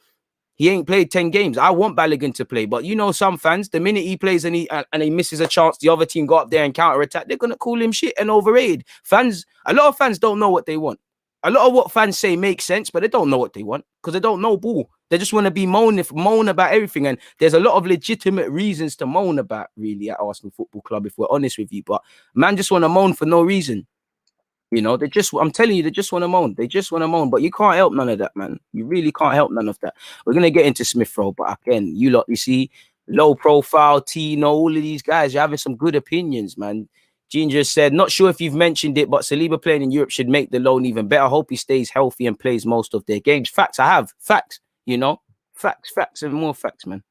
he ain't played 10 games. I want Balogun to play, but you know, some fans, the minute he plays and he misses a chance, the other team go up there and counter attack, they're gonna call him shit and overrated. Fans, a lot of fans don't know what they want. A lot of what fans say makes sense, but they don't know what they want because they don't know ball. They just want to be moan about everything. And there's a lot of legitimate reasons to moan about, really, at Arsenal Football Club, if we're honest with you. But man just want to moan for no reason. You know, I'm telling you, they just want to moan. They just want to moan. But you can't help none of that, man. You really can't help none of that. We're going to get into Smith-Rowe. But again, you lot, you see, low profile, Tino, all of these guys, you're having some good opinions, man. Ginger said, not sure if you've mentioned it, but Saliba playing in Europe should make the loan even better. I hope he stays healthy and plays most of their games. Facts, I have. Facts, you know. Facts, and more facts, man.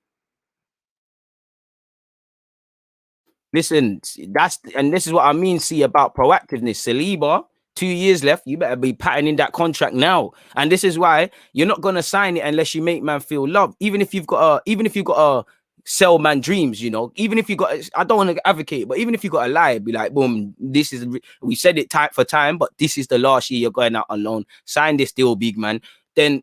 Listen, this is what I mean. See about proactiveness. Saliba, 2 years left. You better be patterning that contract now. And this is why you're not gonna sign it unless you make man feel loved. Even if you've got a sell man dreams, you know. Even if you got, I don't want to advocate, but even if you got a lie, be like, boom, this is we said it time for time, but this is the last year you're going out on loan. Sign this deal, big man. Then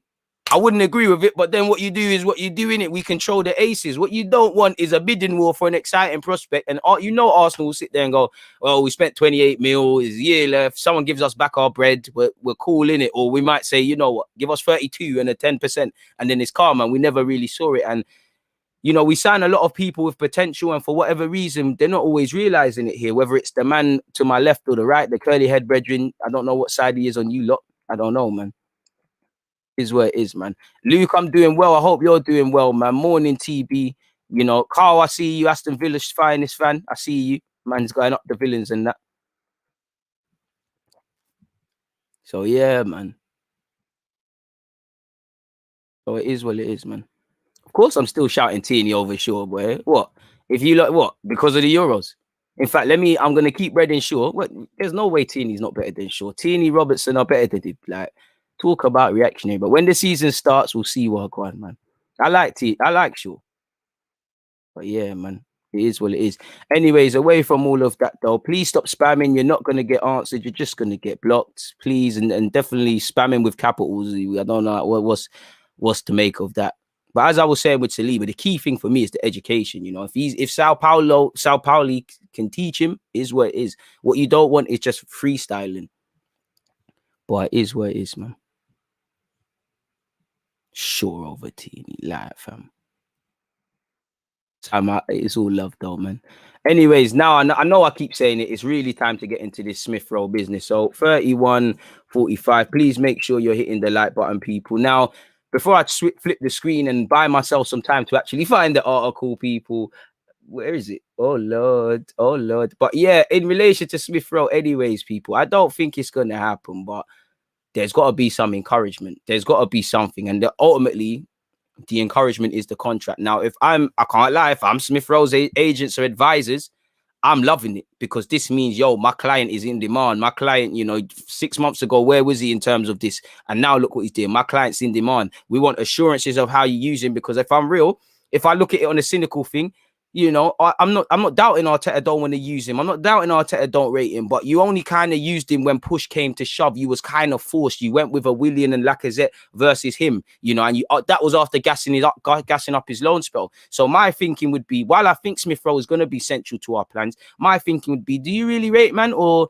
I wouldn't agree with it, but then what you do is what you do in it. We control the aces. What you don't want is a bidding war for an exciting prospect. And you know, Arsenal will sit there and go, well, we spent 28 mil, there's a year left. Someone gives us back our bread. We're cool in it. Or we might say, you know what, give us 32 and a 10%. And then it's calm. And we never really saw it. And, you know, we sign a lot of people with potential. And for whatever reason, they're not always realizing it here, whether it's the man to my left or the right, the curly head brethren. I don't know what side he is on you lot. I don't know, man. Is where it is, man. Luke, I'm doing well. I hope you're doing well, man. Morning, TB. You know, Carl, I see you. Aston Villa's finest fan. I see you. Man's going up the villains and that. So yeah, man. So it is what it is, man. Of course, I'm still shouting Teeny over Shaw, boy. What? If you like what? Because of the Euros. In fact, I'm gonna keep Reading Shaw. What? There's no way Teeny's not better than Shaw. Teeny, Robertson are better than him. Like, talk about reactionary. But when the season starts, we'll see what going, man. I like Shaw. But yeah, man, it is what it is. Anyways, away from all of that though, please stop spamming. You're not gonna get answered. You're just gonna get blocked. Please, and definitely spamming with capitals. I don't know what's to make of that. But as I was saying with Saliba, the key thing for me is the education. You know, if Sao Paulo can teach him, is what it is. What you don't want is just freestyling. But it is what it is, man. Sure over Teeny, live, fam. It's all love though, man. Anyways, now I know I keep saying it. It's really time to get into this Smith-Rowe business. So 31:45. Please make sure you're hitting the like button, people. Now, before I flip the screen and buy myself some time to actually find the article, people, where is it? Oh Lord. But yeah, in relation to Smith-Rowe, anyways, people, I don't think it's gonna happen, but there's got to be some encouragement. There's got to be something, and ultimately, the encouragement is the contract. Now, I can't lie, if I'm Smith-Rowe's agents or advisors, I'm loving it, because this means, yo, my client is in demand. My client, you know, 6 months ago, where was he in terms of this? And now look what he's doing. My client's in demand. We want assurances of how you use him, because if I'm real, if I look at it on a cynical thing, you know, I'm not doubting Arteta don't want to use him. I'm not doubting Arteta don't rate him, but you only kind of used him when push came to shove. You was kind of forced. You went with a Willian and Lacazette versus him, you know, and that was after gassing up his loan spell. So my thinking would be, while I think Smith-Rowe is going to be central to our plans, my thinking would be, do you really rate, man, or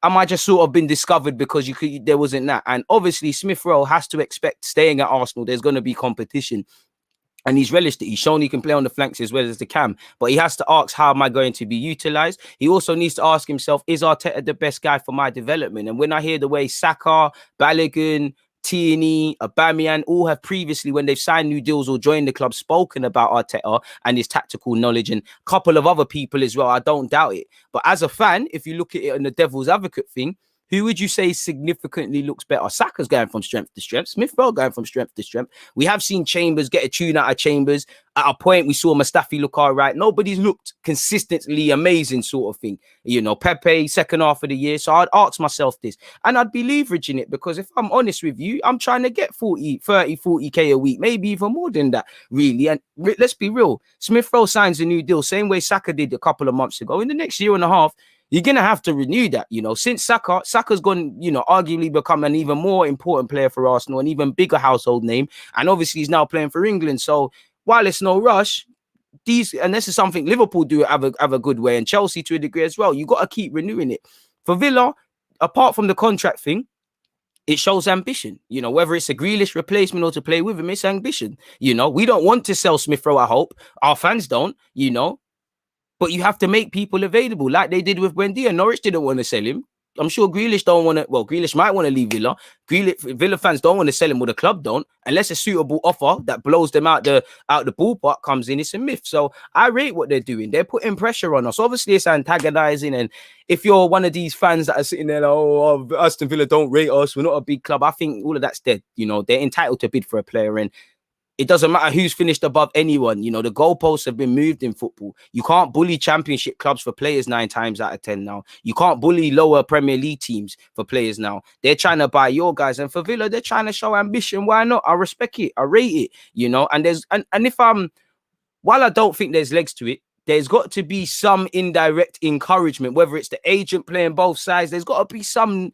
am I just sort of been discovered because there wasn't that? And obviously Smith-Rowe has to expect, staying at Arsenal, there's going to be competition. And he's relished it. He's shown he can play on the flanks as well as the cam. But he has to ask, how am I going to be utilized? He also needs to ask himself, is Arteta the best guy for my development? And when I hear the way Saka, Balogun, Tierney, Aubameyang all have previously, when they've signed new deals or joined the club, spoken about Arteta and his tactical knowledge, and a couple of other people as well, I don't doubt it. But as a fan, if you look at it in the devil's advocate thing, who would you say significantly looks better? Saka's going from strength to strength. Smith-Rowe going from strength to strength. We have seen Chambers get a tune out of Chambers. At a point, we saw Mustafi look all right. Nobody's looked consistently amazing, sort of thing. You know, Pepe, second half of the year. So I'd ask myself this. And I'd be leveraging it, because if I'm honest with you, I'm trying to get 40K a week, maybe even more than that, really. And let's be real. Smith-Rowe signs a new deal, same way Saka did a couple of months ago. In the next year and a half, you're going to have to renew that, you know, since Saka's gone, you know, arguably become an even more important player for Arsenal, an even bigger household name. And obviously he's now playing for England. So while it's no rush, and this is something Liverpool do have a good way, and Chelsea to a degree as well, you got to keep renewing it. For Villa, apart from the contract thing, it shows ambition, you know, whether it's a Grealish replacement or to play with him, it's ambition. You know, we don't want to sell Smith-Rowe, I hope. Our fans don't, you know. But you have to make people available, like they did with Buendia. Norwich didn't want to sell him. I'm sure Grealish don't want to. Well, Grealish might want to leave Villa. Villa fans don't want to sell him, or the club don't, unless a suitable offer that blows them out the ballpark comes in. It's a myth. So I rate what they're doing. They're putting pressure on us. Obviously, it's antagonizing. And if you're one of these fans that are sitting there, like, oh, Aston Villa don't rate us, we're not a big club, I think all of that's dead. You know, they're entitled to bid for a player, and It doesn't matter who's finished above anyone. You know, the goalposts have been moved in football. You can't bully championship clubs for players 9 times out of 10 now. You can't bully lower Premier League teams for players now. They're trying to buy your guys. And for Villa, they're trying to show ambition. Why not? I respect it. I rate it, you know. And if while I don't think there's legs to it, there's got to be some indirect encouragement, whether it's the agent playing both sides. There's got to be something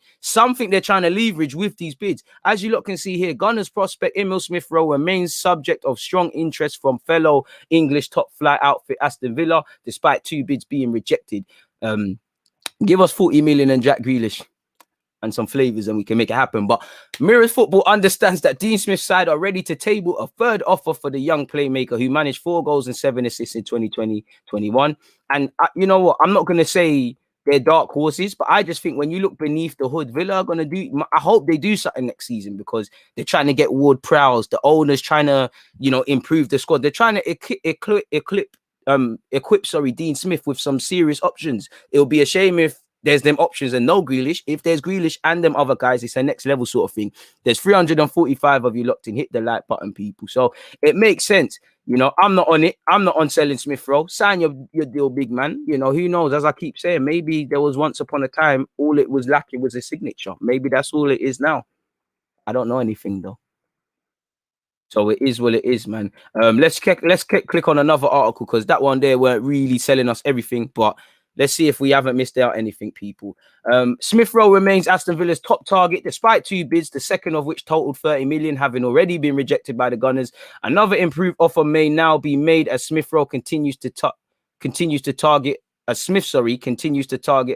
they're trying to leverage with these bids. As you lot can see here, Gunners prospect Emile Smith-Rowe remains subject of strong interest from fellow English top flight outfit Aston Villa, despite 2 bids being rejected. Give us 40 million and Jack Grealish and some flavors and we can make it happen. But Mirrors Football understands that Dean Smith's side are ready to table a third offer for the young playmaker who managed 4 goals and 7 assists in 2020-21. And you know what? I'm not going to say they're dark horses, but I just think when you look beneath the hood, Villa are going to do, I hope they do something next season because they're trying to get Ward-Prowse. The owner's trying to, you know, improve the squad. They're trying to equip Dean Smith with some serious options. It'll be a shame if there's them options and no Grealish. If there's Grealish and them other guys, it's a next level sort of thing. There's 345 of you locked in. Hit the like button, people. So it makes sense. You know, I'm not on it. I'm not on selling Smith-Rowe. Sign your deal, big man. You know, who knows? As I keep saying, maybe there was once upon a time, all it was lacking was a signature. Maybe that's all it is now. I don't know anything, though. So it is what it is, man. Let's click on another article because that one there weren't really selling us everything, but let's see if we haven't missed out anything, people. Smith-Rowe remains Aston Villa's top target despite 2 bids, the second of which totaled 30 million, having already been rejected by the Gunners. Another improved offer may now be made as Smith-Rowe continues to target a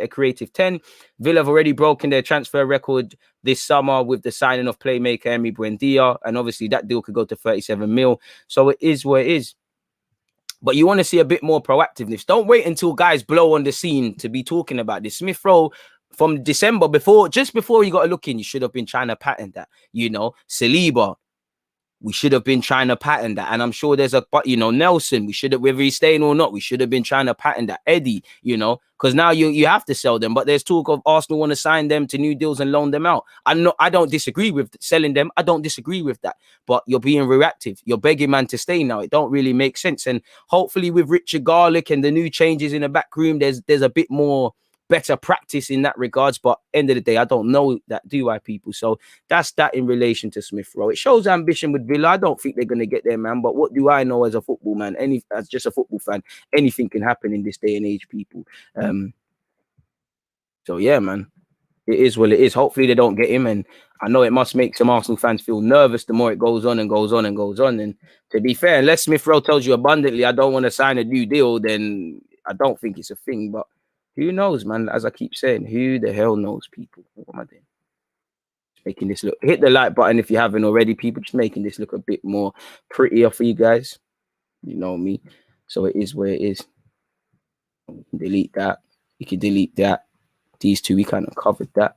creative 10. Villa have already broken their transfer record this summer with the signing of playmaker Emi Buendia, and obviously that deal could go to 37 mil. So it is what it is. But you want to see a bit more proactiveness. Don't wait until guys blow on the scene to be talking about this. Smith-Rowe from December, just before you got to look in, you should have been trying to patent that. You know, Saliba, we should have been trying to patent that. And I'm sure there's Nelson, we should have, whether he's staying or not, we should have been trying to patent that. Eddie, you know, because now you have to sell them. But there's talk of Arsenal want to sign them to new deals and loan them out. I don't disagree with selling them. I don't disagree with that. But you're being reactive. You're begging man to stay now. It don't really make sense. And hopefully with Richard Garlick and the new changes in the back room, there's a bit more better practice in that regards, but end of the day, I don't know that, do I, people? So that's that in relation to Smith-Rowe. It shows ambition with Villa. I don't think they're going to get there, man, but what do I know as a football man? As just a football fan, anything can happen in this day and age, people. So yeah, man, it is what it is. Hopefully they don't get him, and I know it must make some Arsenal fans feel nervous the more it goes on and goes on and goes on. And to be fair, unless Smith-Rowe tells you abundantly, I don't want to sign a new deal, then I don't think it's a thing, but who knows, man? As I keep saying, who the hell knows, people? What am I doing? Just making this look. Hit the like button if you haven't already, people. Just making this look a bit more prettier for you guys. You know me. So it is where it is. You can delete that. You can delete that. These two, we kind of covered that.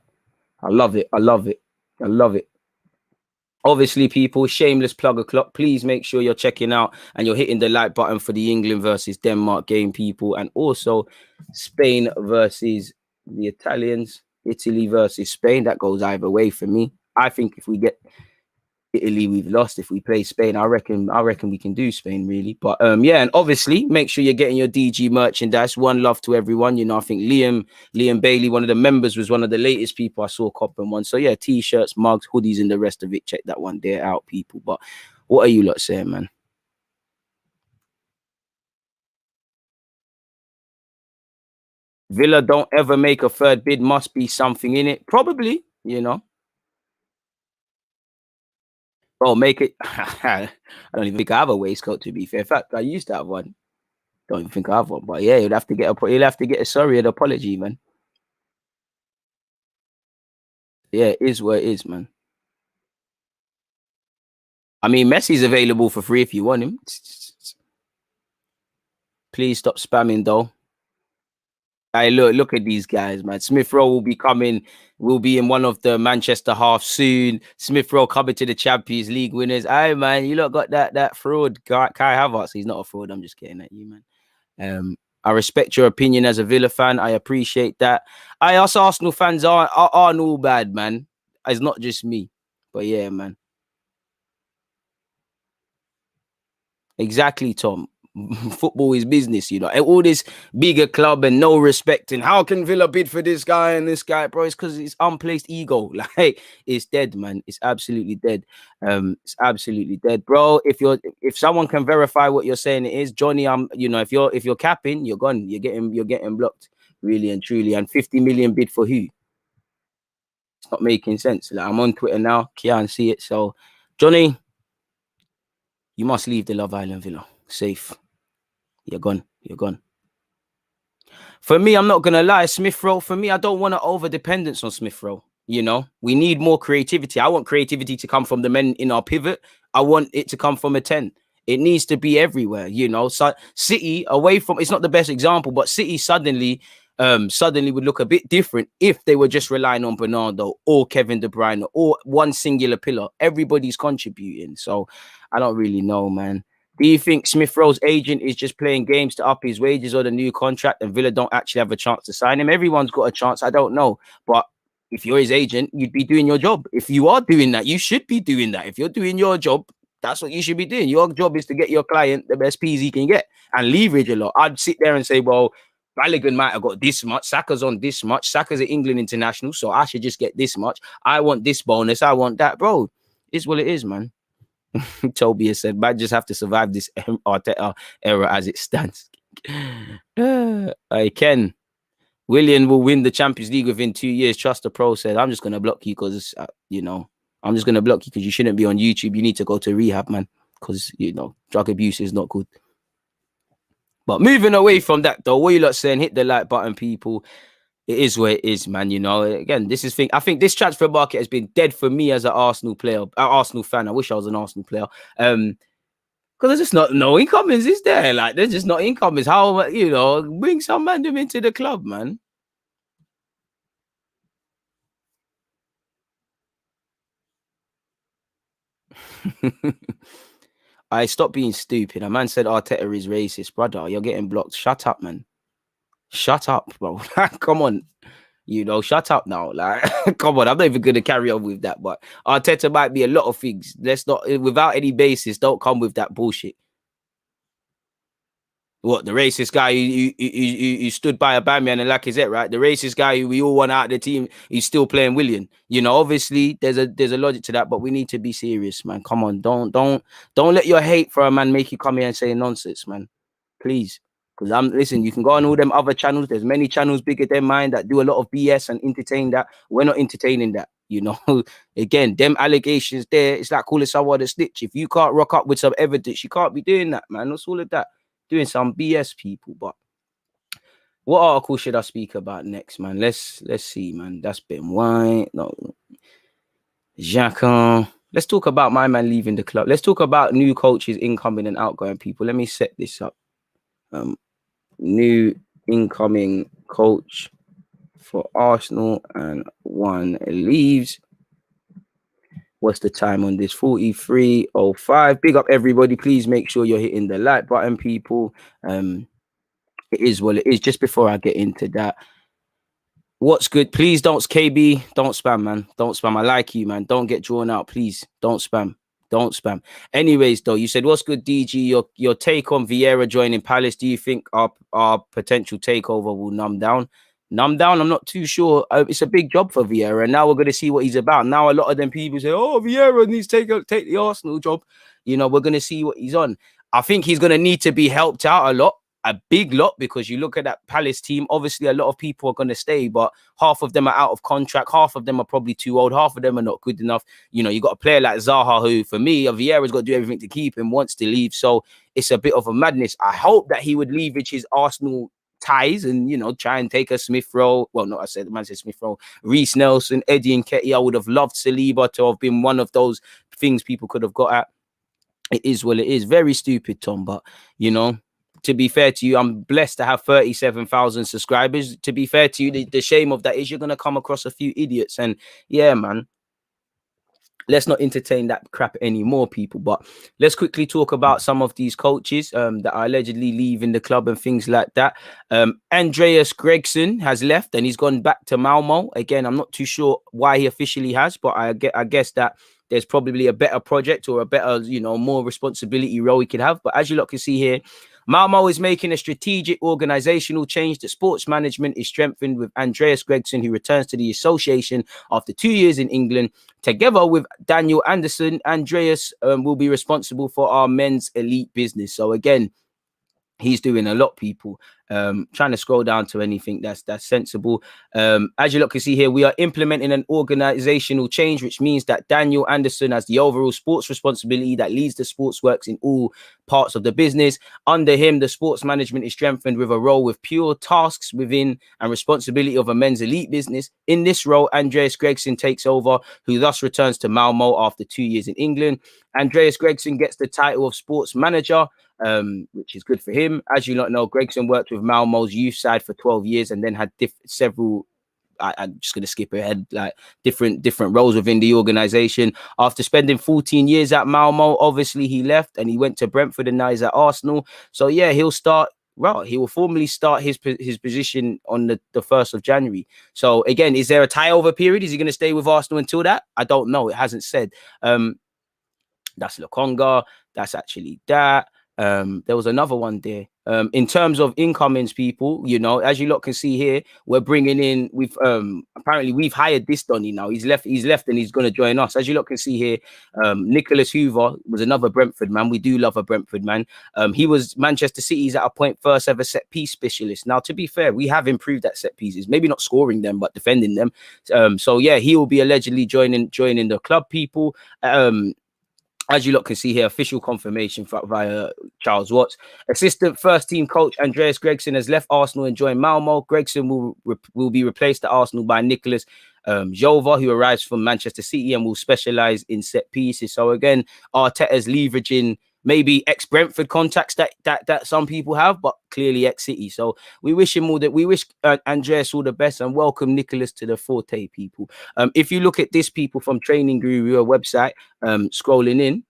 I love it. I love it. I love it. Obviously, people, shameless plug o'clock. Please make sure you're checking out and you're hitting the like button for the England versus Denmark game, people. And also Spain versus the Italians, Italy versus Spain. That goes either way for me. I think if we get Italy, we've lost. If we play Spain, I reckon we can do Spain, really. But yeah, and obviously make sure you're getting your DG merchandise. One love to everyone. You know, I think Liam Bailey, one of the members, was one of the latest people I saw copping one. So yeah, t-shirts, mugs, hoodies, and the rest of it. Check that one there out, people. But what are you lot saying, man? Villa don't ever make a third bid. Must be something in it. Probably, you know. Oh, make it. I don't even think I have a waistcoat, to be fair. In fact, I used to have one. Don't even think I have one. But yeah, you'll have to get a sorry and apology, man. Yeah, it is what it is, man. I mean, Messi's available for free if you want him. Please stop spamming, though. Hey, look at these guys, man. Smith-Rowe will be in one of the Manchester half soon. Smith-Rowe coming to the Champions League winners. Hey, man, you lot got that fraud, Kai Havertz. He's not a fraud. I'm just getting at you, man. I respect your opinion as a Villa fan. I appreciate that. Us Arsenal fans aren't all bad, man. It's not just me. But yeah, man. Exactly, Tom. Football is business, you know. And all this bigger club and no respect. And how can Villa bid for this guy and this guy, bro? It's because it's unplaced ego. Like it's dead, man. It's absolutely dead. It's absolutely dead, bro. If someone can verify what you're saying, it is Johnny. You know, if you're capping, you're gone. You're getting blocked, really and truly. And 50 million bid for who? It's not making sense. Like I'm on Twitter now, can't see it. So, Johnny, you must leave the Love Island Villa. Safe. You're gone. You're gone. For me, I'm not gonna lie, Smith-Rowe. For me, I don't want an over dependence on Smith-Rowe. You know, we need more creativity. I want creativity to come from the men in our pivot. I want it to come from a 10. It needs to be everywhere. You know, so City away from it's not the best example, but City suddenly would look a bit different if they were just relying on Bernardo or Kevin De Bruyne or one singular pillar. Everybody's contributing, so I don't really know, man. Do you think Smith-Rowe's agent is just playing games to up his wages or the new contract and Villa don't actually have a chance to sign him? Everyone's got a chance. I don't know. But if you're his agent, you'd be doing your job. If you are doing that, you should be doing that. If you're doing your job, that's what you should be doing. Your job is to get your client the best P's he can get and leverage a lot. I'd sit there and say, well, Balogun might have got this much. Saka's on this much. Saka's an England international, so I should just get this much. I want this bonus. I want that. Bro, it's what it is, man. Toby has said, might just have to survive this Arteta era as it stands. I can. Willian will win the Champions League within 2 years. Trust the process. I'm just going to block you because, you know, I'm just going to block you because you shouldn't be on YouTube. You need to go to rehab, man, because, you know, drug abuse is not good. But moving away from that, though, what you lot saying, hit the like button, people. It is what it is, man. You know, again, this is thing. I think this transfer market has been dead for me as an Arsenal player, an Arsenal fan. I wish I was an Arsenal player. Because there's just not no incomings, is there? Like, there's just not incomings. How, you know, bring some random into the club, man. I stop being stupid. A man said Arteta is racist, brother. You're getting blocked. Shut up, man. Shut up, bro. Come on. You know, shut up now. Like, come on, I'm not even going to carry on with that. But Arteta might be a lot of things. Let's not, without any basis, don't come with that bullshit. What, the racist guy who stood by Aubameyang and Lacazette, right? The racist guy who we all want out of the team, he's still playing Willian. You know, obviously there's a logic to that, but we need to be serious, man. Come on, don't let your hate for a man make you come here and say nonsense, man. Please. Because listen, you can go on all them other channels. There's many channels bigger than mine that do a lot of BS and entertain that. We're not entertaining that, you know. Again, them allegations there, it's like calling someone a snitch. If you can't rock up with some evidence, you can't be doing that, man. What's all of that? Doing some BS, people. But what article should I speak about next, man? Let's see, man. That's been White. No. Jacques. Let's talk about my man leaving the club. Let's talk about new coaches incoming and outgoing, people. Let me set this up. New incoming coach for Arsenal and one leaves. What's the time on this? 43:05. Big up everybody. Please make sure you're hitting the like button, people. It is what it is. Just before I get into that, what's good? Please don't spam, man. Don't spam. I like you, man. Don't get drawn out, please. Don't spam. Don't spam. Anyways, though, you said, what's good, DG? Your take on Vieira joining Palace. Do you think our potential takeover will numb down? Numb down? I'm not too sure. It's a big job for Vieira. And now we're going to see what he's about. Now, a lot of them people say, oh, Vieira needs to take the Arsenal job. You know, we're going to see what he's on. I think he's going to need to be helped out a lot. A big lot, because you look at that Palace team, obviously a lot of people are going to stay, but half of them are out of contract, half of them are probably too old, half of them are not good enough. You know, you got a player like Zaha who, for me, Vieira's got to do everything to keep him, wants to leave, so it's a bit of a madness. I hope that he would leverage his Arsenal ties and, you know, try and take a Smith-Rowe, well, not I said, the man said Smith-Rowe, Reece Nelson, Eddie Nketiah. I would have loved Saliba to have been one of those things people could have got at. It is what it is. Very stupid, Tom, but, you know, to be fair to you, I'm blessed to have 37,000 subscribers. To be fair to you, the shame of that is you're going to come across a few idiots. And yeah, man, let's not entertain that crap anymore, people. But let's quickly talk about some of these coaches that are allegedly leaving the club and things like that. Andreas Gregson has left and he's gone back to Malmo. Again, I'm not too sure why he officially has, but I guess that there's probably a better project or a better, more responsibility role he could have. But as you lot can see here, Malmo is making a strategic organizational change. The sports management is strengthened with Andreas Gregson, who returns to the association after 2 years in England. Together with Daniel Anderson, Andreas will be responsible for our men's elite business. So again, he's doing a lot, people. Trying to scroll down to anything that's sensible. As you look can see here, we are implementing an organizational change, which means that Daniel Anderson has the overall sports responsibility that leads the sports works in all parts of the business. Under him, the sports management is strengthened with a role with pure tasks within and responsibility of a men's elite business. In this role, Andreas Gregson takes over, who thus returns to Malmo after 2 years in England. Andreas Gregson gets the title of sports manager, which is good for him. As you lot know, Gregson worked with Malmo's youth side for 12 years and then had several, I'm just going to skip ahead, like different roles within the organization. After spending 14 years at Malmo, obviously he left and he went to Brentford and now he's at Arsenal. So yeah, he will formally start his position on the 1st of January. So again, is there a tie over period? Is he going to stay with Arsenal until that? I don't know. It hasn't said. That's Lokonga. That's actually that. There was another one there. In terms of incomings, people, as you lot can see here, we're bringing in, apparently we've hired this Donny now. He's left and he's going to join us. As you lot can see here, Nicholas Hoover was another Brentford man. We do love a Brentford man. He was Manchester City's at a point first ever set piece specialist. Now, to be fair, we have improved at set pieces, maybe not scoring them, but defending them. So yeah, he will be allegedly joining the club, people. As you lot can see here, official confirmation via Charles Watts. Assistant first team coach Andreas Gregson has left Arsenal and joined Malmo. Gregson will be replaced at Arsenal by Nicholas Jova, who arrives from Manchester City and will specialize in set pieces. So again, Arteta's leveraging maybe ex-Brentford contacts that some people have, but clearly ex-City. So we wish him we wish Andreas all the best and welcome Nicholas to the Forte, people. If you look at this, people, from Training Guru website, scrolling in,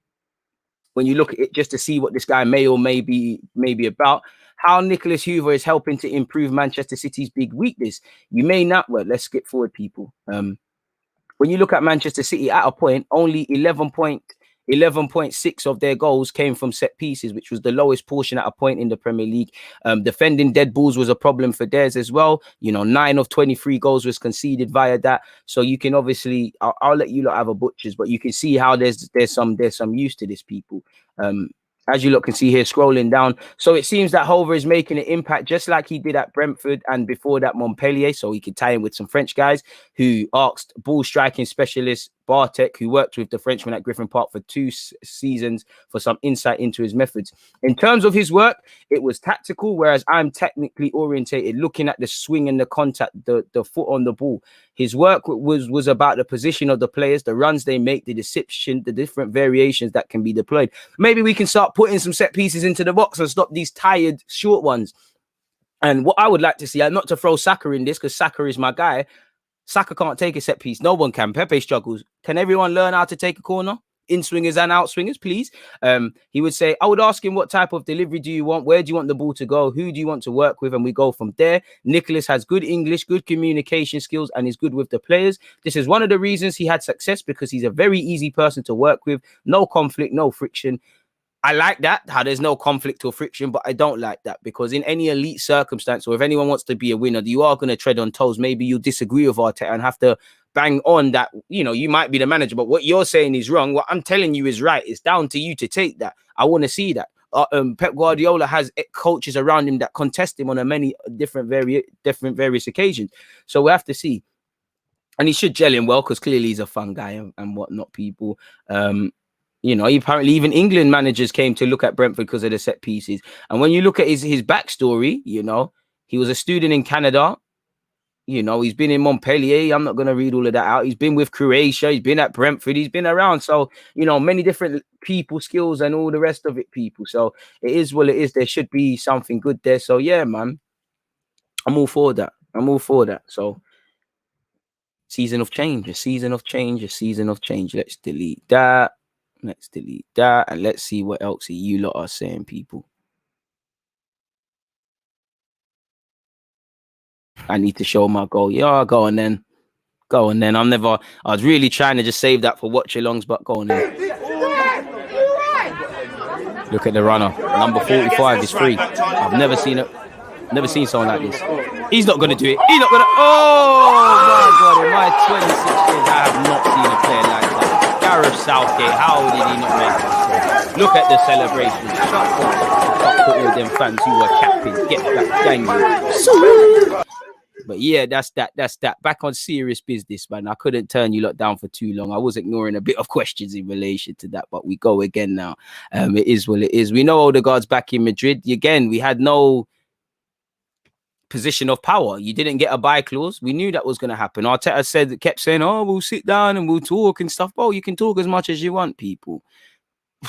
when you look at it just to see what this guy may or may be about, how Nicholas Hoover is helping to improve Manchester City's big weakness. You may not, well, let's skip forward, people. When you look at Manchester City, at a point, only 11.6 of their goals came from set pieces, which was the lowest portion at a point in the Premier League. Defending dead balls was a problem for theirs as well. 9 of 23 goals was conceded via that. So you can obviously, I'll let you lot have a butchers, but you can see how there's some use to this, people. As you lot can see here, scrolling down. So it seems that Hoover is making an impact just like he did at Brentford and before that Montpellier. So he could tie in with some French guys who asked ball striking specialist Bartek, who worked with the Frenchman at Griffin Park for 2 seasons, for some insight into his methods. In terms of his work, it was tactical, whereas I'm technically orientated, looking at the swing and the contact, the foot on the ball. His work was about the position of the players, the runs they make, the deception, the different variations that can be deployed. Maybe we can start putting some set pieces into the box and stop these tired short ones. And what I would like to see, not to throw Saka in this because Saka is my guy. Saka can't take a set piece. No one can. Pepe struggles. Can everyone learn how to take a corner? In swingers and out swingers, please. He would say, I would ask him, what type of delivery do you want? Where do you want the ball to go? Who do you want to work with? And we go from there. Nicholas has good English, good communication skills, and is good with the players. This is one of the reasons he had success, because he's a very easy person to work with. No conflict, no friction. I like that, how there's no conflict or friction, but I don't like that, because in any elite circumstance, or if anyone wants to be a winner, you are going to tread on toes. Maybe you disagree with Arteta and have to bang on that, you might be the manager, but what you're saying is wrong. What I'm telling you is right. It's down to you to take that. I want to see that. Pep Guardiola has coaches around him that contest him on a many different various occasions. So we have to see. And he should gel in well, because clearly he's a fun guy and whatnot, people. Apparently even England managers came to look at Brentford because of the set pieces. And when you look at his backstory, he was a student in Canada. He's been in Montpellier. I'm not going to read all of that out. He's been with Croatia. He's been at Brentford. He's been around. So, many different people skills and all the rest of it, people. So it is what it is. There should be something good there. So, yeah, man, I'm all for that. So season of change, a season of change. Let's delete that. And let's see what else you lot are saying, people. I need to show my goal. Yeah, go on then. Go on then. I was really trying to just save that for watch-alongs, but go on then. Look at the runner. Number 45 is free. I've never seen someone like this. He's not going to do it. He's not going to. Oh, my God. In my 26 years, I have not seen a player like that. Gareth Southgate, how did he not make that? Look at the celebration. Shut up to all them fans who were capping. Get that gang. But yeah, that's that. Back on serious business, man. I couldn't turn you lot down for too long. I was ignoring a bit of questions in relation to that, but we go again now. It is what it is. We know Odegaard's back in Madrid. Again, we had no position of power. You didn't get a buy clause. We knew that was going to happen. Arteta kept saying, oh, we'll sit down and we'll talk and stuff. Oh, you can talk as much as you want, people.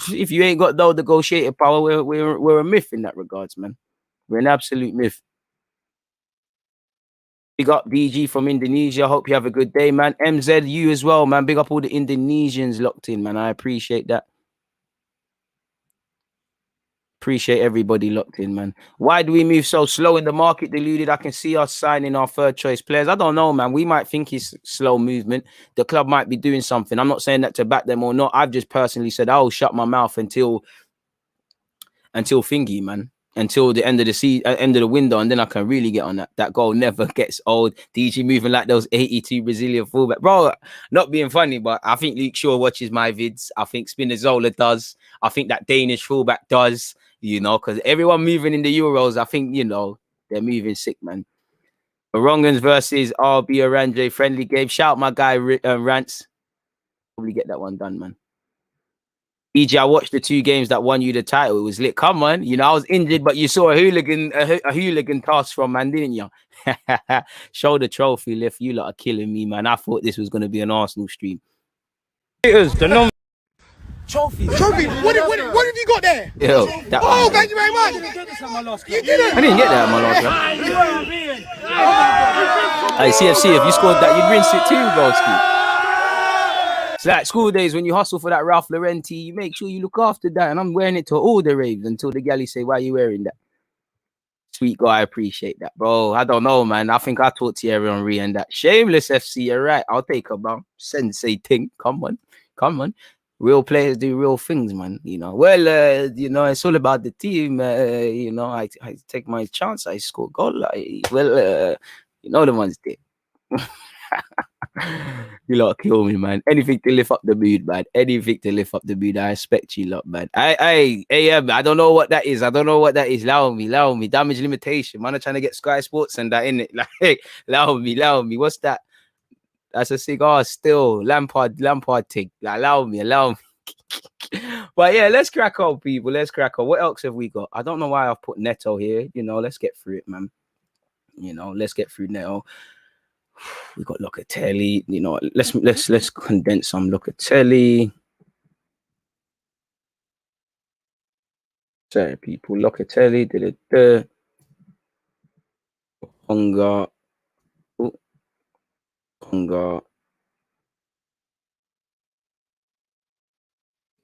If you ain't got no negotiated power, we're a myth in that regards, man. We're an absolute myth. Big up DG from Indonesia. Hope you have a good day, man. MZ, you as well, man. Big up all the Indonesians locked in, man. I appreciate that. Appreciate everybody locked in, man. Why do we move so slow in the market? Deluded. I can see us signing our third choice players. I don't know, man. We might think it's slow movement. The club might be doing something. I'm not saying that to back them or not. I've just personally said, I'll shut my mouth until thingy, man. Until the end of the season, end of the window, and then I can really get on that. That goal never gets old. DG moving like those 82 Brazilian fullback. Bro, not being funny, but I think Luke Shaw watches my vids. I think Spinazzola does. I think that Danish fullback does, you know, because everyone moving in the Euros, I think, you know, they're moving sick, man. Barongans versus RB Aranje, friendly game. Shout my guy, Rants. Probably get that one done, man. EJ, I watched the 2 games that won you the title. It was lit. Come on, you know I was injured, but you saw a hooligan task from man, didn't you? Show the trophy lift. You lot are killing me, man. I thought this was going to be an Arsenal stream. It is the number. Trophy. What have you got there? Yo, thank you very much. You didn't. I didn't get that at my last game. Hey, CFC, if you scored that, you'd rinse it too, broski. It's like school days when you hustle for that Ralph Lauren tee, you make sure you look after that. And I'm wearing it to all the raves until the galley say, why are you wearing that? Sweet guy, I appreciate that, bro. I don't know, man. I think I taught Thierry Henry and that. Shameless FC, you're right. I'll take a bum. Sensei thing. Come on. Real players do real things, man. You know, well, you know, it's all about the team. You know, I take my chance. I score goal. You know the ones there. You lot kill me, man. Anything to lift up the mood, man. Anything to lift up the mood. I expect you lot, man. I don't know what that is. Allow me. Damage limitation. Man, I'm trying to get Sky Sports and that in it. Like, allow me. What's that? That's a cigar still. Lampard thing. Like, allow me. But yeah, let's crack on, people. Let's crack on. What else have we got? I don't know why I've put Neto here. You know, let's get through it, man. You know, let's get through Neto. We got Locatelli, you know. Let's condense some Locatelli. Sorry, people. Locatelli did it. Konga.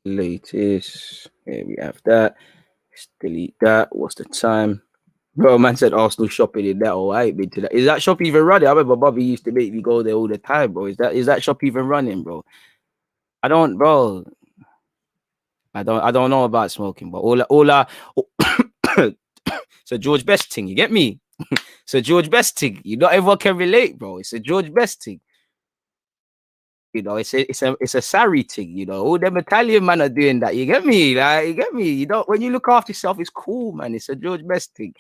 Latest. Here we have that. Let's delete that. What's the time? Bro, man said Arsenal shopping in that. Oh, I ain't been to that. Is that shop even running? I remember Bobby used to make me go there all the time, bro. Is that shop even running, bro? I don't know about smoking, but all I so George Best thing, you get me? So George Best thing. You not everyone can relate, bro. It's a George Best thing. You know, it's a Sarri thing, you know. All them Italian man are doing that. You get me? Like, you get me? You know, when you look after yourself, it's cool, man. It's a George Best thing.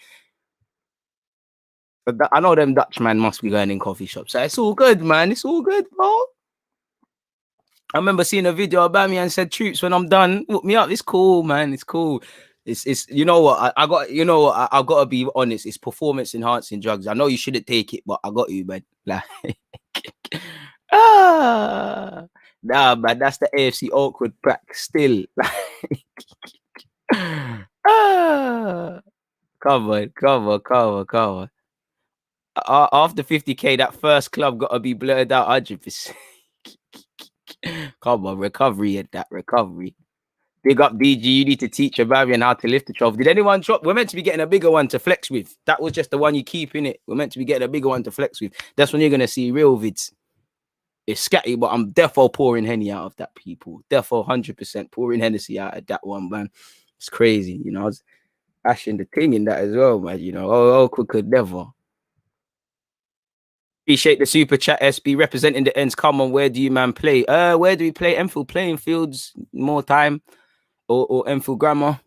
But I know them Dutch man must be going in coffee shops. So it's all good, man. It's all good, bro. I remember seeing a video about me and said, "Troops, when I'm done, hook me up." It's cool, man. It's cool. It's you know what I got. You know what I got to be honest. It's performance enhancing drugs. I know you shouldn't take it, but I got you, man. Like, nah, man. That's the AFC awkward crack still. Come on. After 50k, that first club got to be blurred out 100%. Come on, recovery at that recovery. Big up DG. You need to teach Bavarian how to lift the trophy. Did anyone drop? We're meant to be getting a bigger one to flex with. That was just the one you keep in it. We're meant to be getting a bigger one to flex with. That's when you're gonna see real vids. It's scatty, but I'm defo pouring Henny out of that, people. Defo 100% pouring Hennessy out of that one, man. It's crazy, you know. I was ashing the thing in that as well, man. You know, oh could never. Appreciate the super chat, SB representing the ends. Come on, where do you man play? Where do we play? Enfield playing fields more time, or Enfield grammar.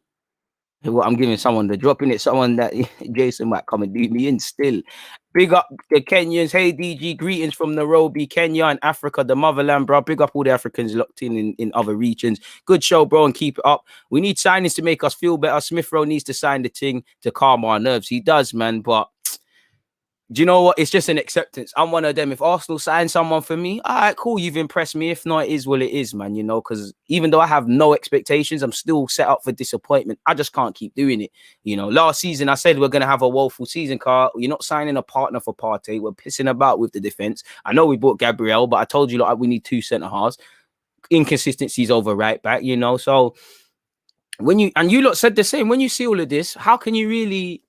What I'm giving someone the dropping it, someone that Jason might come and do me in still. Big up the Kenyans. Hey DG, greetings from Nairobi, Kenya and Africa, the motherland, bro. Big up all the Africans locked in other regions. Good show, bro, and keep it up. We need signings to make us feel better. Smith-Rowe needs to sign the thing to calm our nerves. He does, man, but do you know what? It's just an acceptance. I'm one of them. If Arsenal sign someone for me, all right, cool. You've impressed me. If not, it is what it is, man. You know, because even though I have no expectations, I'm still set up for disappointment. I just can't keep doing it. You know, last season I said we're going to have a woeful season, Carl. You're not signing a partner for Partey. We're pissing about with the defense. I know we bought Gabriel, but I told you, like, we need 2 centre halves. Inconsistencies over right back, you know. So when you lot said the same, when you see all of this, how can you really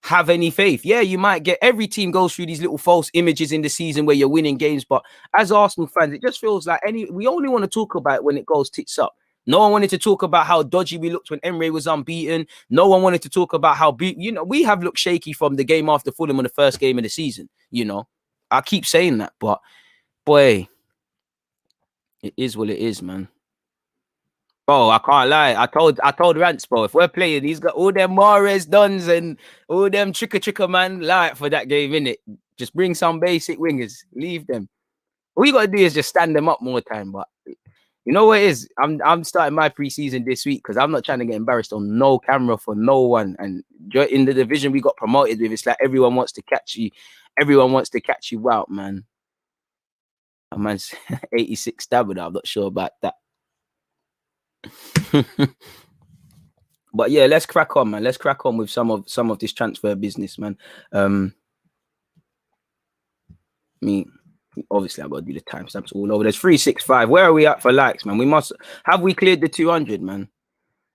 have any faith? Yeah, you might get, every team goes through these little false images in the season where you're winning games, but as Arsenal fans, it just feels like we only want to talk about it when it goes tits up. No one wanted to talk about how dodgy we looked when Emre was unbeaten. No one wanted to talk about how we have looked shaky from the game after Fulham on the first game of the season. You know, I keep saying that, but boy, it is what it is, man. Bro, I can't lie. I told Rance, bro, if we're playing, he's got all them Mahrez duns and all them tricka man like for that game, innit? Just bring some basic wingers. Leave them. All you gotta do is just stand them up more time. But you know what it is? I'm starting my preseason this week because I'm not trying to get embarrassed on no camera for no one. And in the division we got promoted with, it's like everyone wants to catch you. Everyone wants to catch you out, man. A man's 86 stamina. I'm not sure about that. But yeah, let's crack on, man. Let's crack on with some of this transfer business, man. Obviously I've got to do the timestamps all over. There's 365. Where are we at for likes, man? We cleared the 200, man.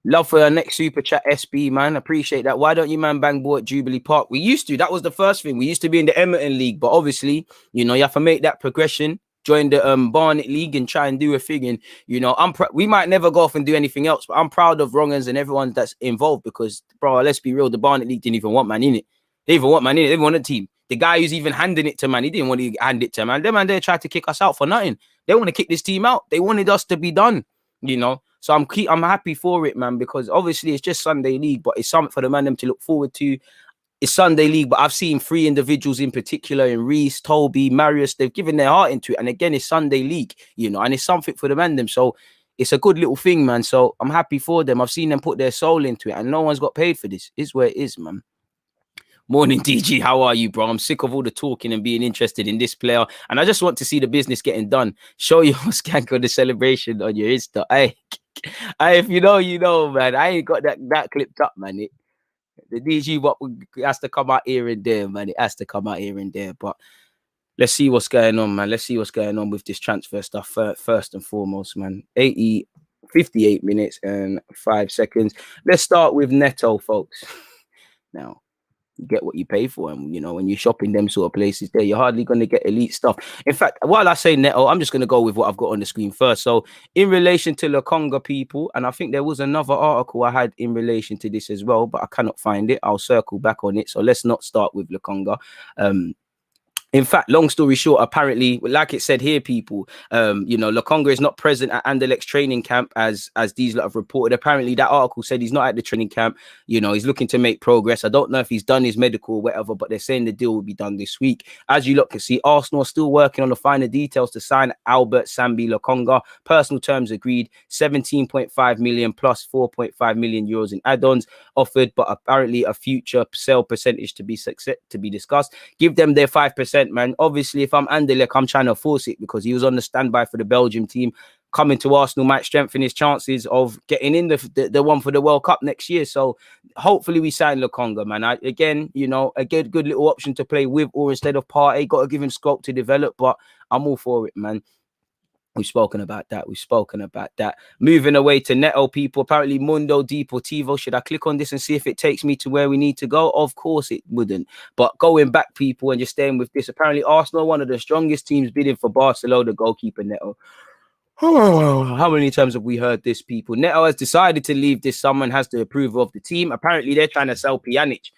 Love for our next super chat, SB, man. Appreciate that. Why don't you, man, bang ball at Jubilee Park? We used to. That was the first thing. We used to be in the Emerton League, but obviously, you know, you have to make that progression. Join the Barnet League and try and do a thing. And you know, we might never go off and do anything else, but I'm proud of Wrongans and everyone that's involved because, bro, let's be real, the Barnet League didn't even want man in it. They even want man in it. They didn't want a team. The guy who's even handing it to man, he didn't want to hand it to man. Them man, they tried to kick us out for nothing. They want to kick this team out. They wanted us to be done, you know. So I'm happy for it, man, because obviously it's just Sunday League, but it's something for the man them to look forward to. It's Sunday League, but I've seen 3 individuals in particular, in Reese, Toby, Marius, they've given their heart into it. And again, it's Sunday League, you know, and it's something for the man them. So it's a good little thing, man. So I'm happy for them. I've seen them put their soul into it, and no one's got paid for this. It's where it is, man. Morning, DG. How are you, bro? I'm sick of all the talking and being interested in this player, and I just want to see the business getting done. Show your skank on the celebration on your Insta. Hey, if you know, you know, man. I ain't got that clipped up, man. The DG what has to come out here and there, man. It has to come out here and there. But let's see what's going on, man. Let's see what's going on with this transfer stuff first and foremost, man. 58 minutes and 5 seconds. Let's start with Neto, folks. Now, you get what you pay for, and you know, when you're shopping them sort of places there, you're hardly going to get elite stuff. In fact, while I say Neto, I'm just going to go with what I've got on the screen first. So in relation to LOKONGA, people, and I think there was another article I had in relation to this as well, but I cannot find it. I'll circle back on it. So let's not start with LOKONGA. In fact, long story short, apparently, like it said here, people, you know, LOKONGA is not present at Anderlecht's training camp as these lot have reported. Apparently, that article said he's not at the training camp. You know, he's looking to make progress. I don't know if he's done his medical or whatever, but they're saying the deal will be done this week. As you lot can see, Arsenal are still working on the finer details to sign Albert Sambi LOKONGA. Personal terms agreed, 17.5 million plus 4.5 million euros in add-ons offered, but apparently a future sale percentage to be discussed. Give them their 5%. Man, obviously, if I'm Anderlecht, I'm trying to force it because he was on the standby for the Belgium team. Coming to Arsenal might strengthen his chances of getting in the one for the World Cup next year. So hopefully we sign LOKONGA, man. Again, you know, a good little option to play with or instead of Partey. Got to give him scope to develop, but I'm all for it, man. We've spoken about that. We've spoken about that. Moving away to Neto, people. Apparently, Mundo Deportivo. Should I click on this and see if it takes me to where we need to go? Of course it wouldn't. But going back, people, and just staying with this. Apparently, Arsenal, one of the strongest teams bidding for Barcelona goalkeeper Neto. How many times have we heard this, people? Neto has decided to leave this summer and has the approval of the team. Apparently, they're trying to sell Pjanic.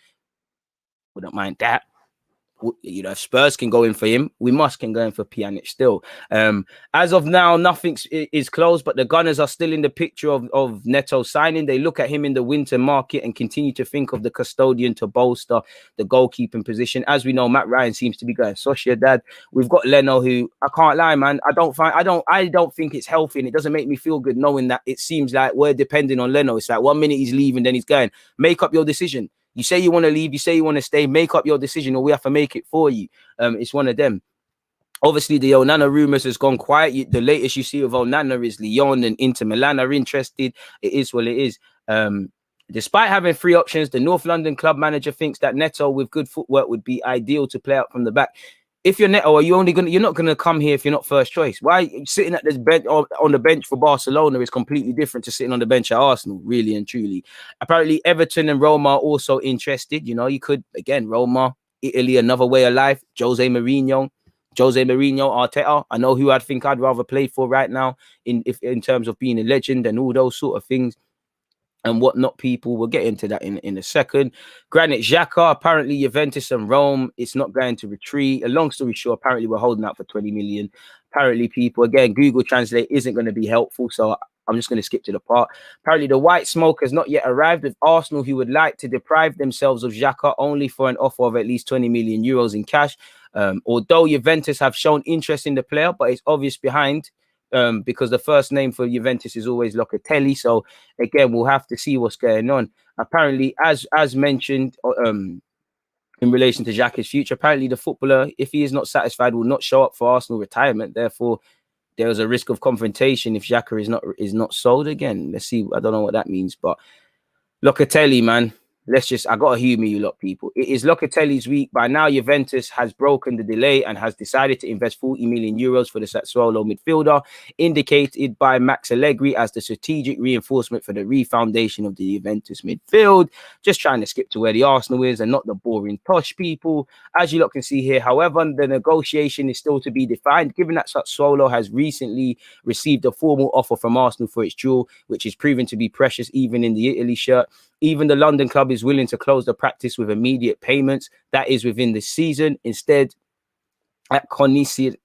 Wouldn't mind that. You know, if Spurs can go in for him, we can go in for Pjanic still. As of now, nothing is closed, but the Gunners are still in the picture of Neto signing. They look at him in the winter market and continue to think of the custodian to bolster the goalkeeping position. As we know, Matt Ryan seems to be going Sociedad. We've got Leno, who I can't lie, man. I don't think it's healthy, and it doesn't make me feel good knowing that it seems like we're depending on Leno. It's like 1 minute he's leaving, then he's going. Make up your decision. You say you want to leave, you say you want to stay, make up your decision, or we have to make it for you. It's one of them. Obviously, the Onana rumours has gone quiet. The latest you see of Onana is Lyon and Inter Milan are interested. It is what it is. Despite having 3 options, the North London club manager thinks that Neto with good footwork would be ideal to play out from the back. If you're Neto, you're not gonna come here if you're not first choice. Why sitting at this bench on the bench for Barcelona is completely different to sitting on the bench at Arsenal, really and truly. Apparently, Everton and Roma are also interested. You know, you could again Roma, Italy, another way of life. Jose Mourinho, Arteta. I know who I'd rather play for right now in terms of being a legend and all those sort of things. And whatnot, people. We'll get into that in a second. Granit Xhaka, apparently Juventus and Rome, it's not going to retreat. A long story short, apparently we're holding out for 20 million. Apparently, people, again, Google Translate isn't going to be helpful, so I'm just going to skip to the part. Apparently, the white smoke has not yet arrived with Arsenal, who would like to deprive themselves of Xhaka only for an offer of at least 20 million euros in cash. Although Juventus have shown interest in the player, but it's obvious behind. Because the first name for Juventus is always Locatelli. So again, we'll have to see what's going on. Apparently, as mentioned, in relation to Xhaka's future, apparently the footballer, if he is not satisfied, will not show up for Arsenal retirement. Therefore, there is a risk of confrontation if Xhaka is not sold again. Let's see. I don't know what that means, but Locatelli, man. I got to humor you lot, people. It is Locatelli's week. By now, Juventus has broken the delay and has decided to invest 40 million euros for the Sassuolo midfielder, indicated by Max Allegri as the strategic reinforcement for the refoundation of the Juventus midfield. Just trying to skip to where the Arsenal is and not the boring tosh, people. As you lot can see here, however, the negotiation is still to be defined, given that Sassuolo has recently received a formal offer from Arsenal for its duel, which is proven to be precious even in the Italy shirt. Even the London club is willing to close the practice with immediate payments. That is within the season. Instead, at Continacia,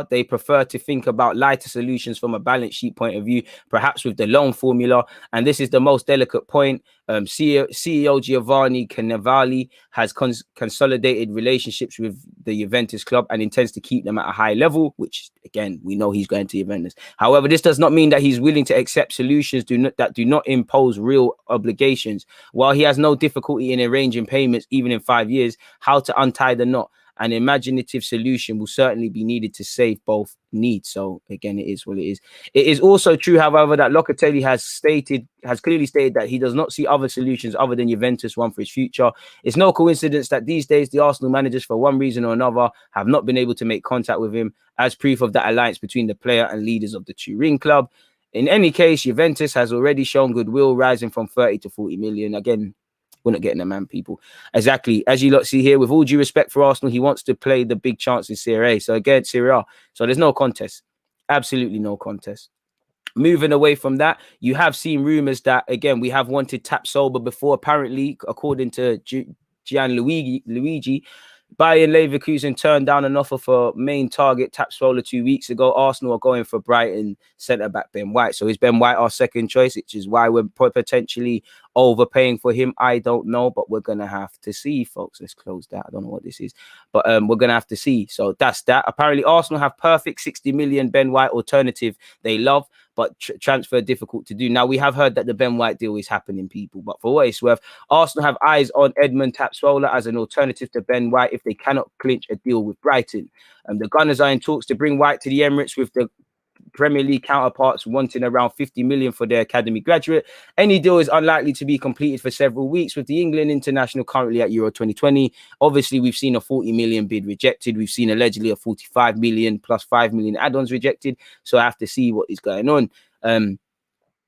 they prefer to think about lighter solutions from a balance sheet point of view, perhaps with the loan formula. And this is the most delicate point. CEO Giovanni Cannavali has consolidated relationships with the Juventus club and intends to keep them at a high level, which, again, we know he's going to Juventus. However, this does not mean that he's willing to accept solutions that do not impose real obligations. While he has no difficulty in arranging payments, even in 5 years, how to untie the knot. An imaginative solution will certainly be needed to save both needs. So again, it is what it is. It is also true, however, that Locatelli has clearly stated that he does not see other solutions other than Juventus one for his future. It's no coincidence that these days the Arsenal managers, for one reason or another, have not been able to make contact with him, as proof of that alliance between the player and leaders of the Turin club. In any case, Juventus has already shown goodwill, rising from 30 to 40 million. Again, we're not getting a man, people. Exactly. As you lot see here, with all due respect for Arsenal, he wants to play the big chance in Serie A. So again, Serie A. So there's no contest. Absolutely no contest. Moving away from that, you have seen rumours that, again, we have wanted TAPSOBA before. Apparently, according to Gianluigi, Bayern Leverkusen turned down an offer for main target TAPSOBA 2 weeks ago. Arsenal are going for Brighton centre-back Ben White. So is Ben White our second choice, which is why we're potentially overpaying for him? I don't know, but we're going to have to see, folks. Let's close that. I don't know what this is, but we're going to have to see. So that's that. Apparently, Arsenal have perfect 60 million Ben White alternative they love, but transfer difficult to do. Now, we have heard that the Ben White deal is happening, people, but for what it's worth, Arsenal have eyes on Edmund Tapsoba as an alternative to Ben White if they cannot clinch a deal with Brighton. The Gunners are in talks to bring White to the Emirates with the Premier League counterparts wanting around 50 million for their academy graduate. Any deal is unlikely to be completed for several weeks, with the England international currently at Euro 2020. Obviously, we've seen a 40 million bid rejected. We've seen allegedly a 45 million plus 5 million add-ons rejected. So I have to see what is going on.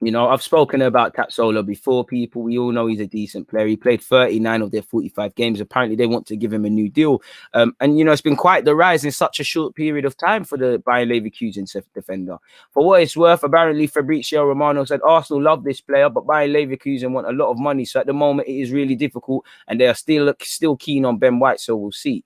You know, I've spoken about TAPSOBA before, people. We all know he's a decent player. He played 39 of their 45 games. Apparently, they want to give him a new deal. And, you know, it's been quite the rise in such a short period of time for the Bayer Leverkusen defender. For what it's worth, apparently, Fabrizio Romano said Arsenal love this player, but Bayer Leverkusen want a lot of money. So at the moment, it is really difficult, and they are still keen on Ben White. So we'll see.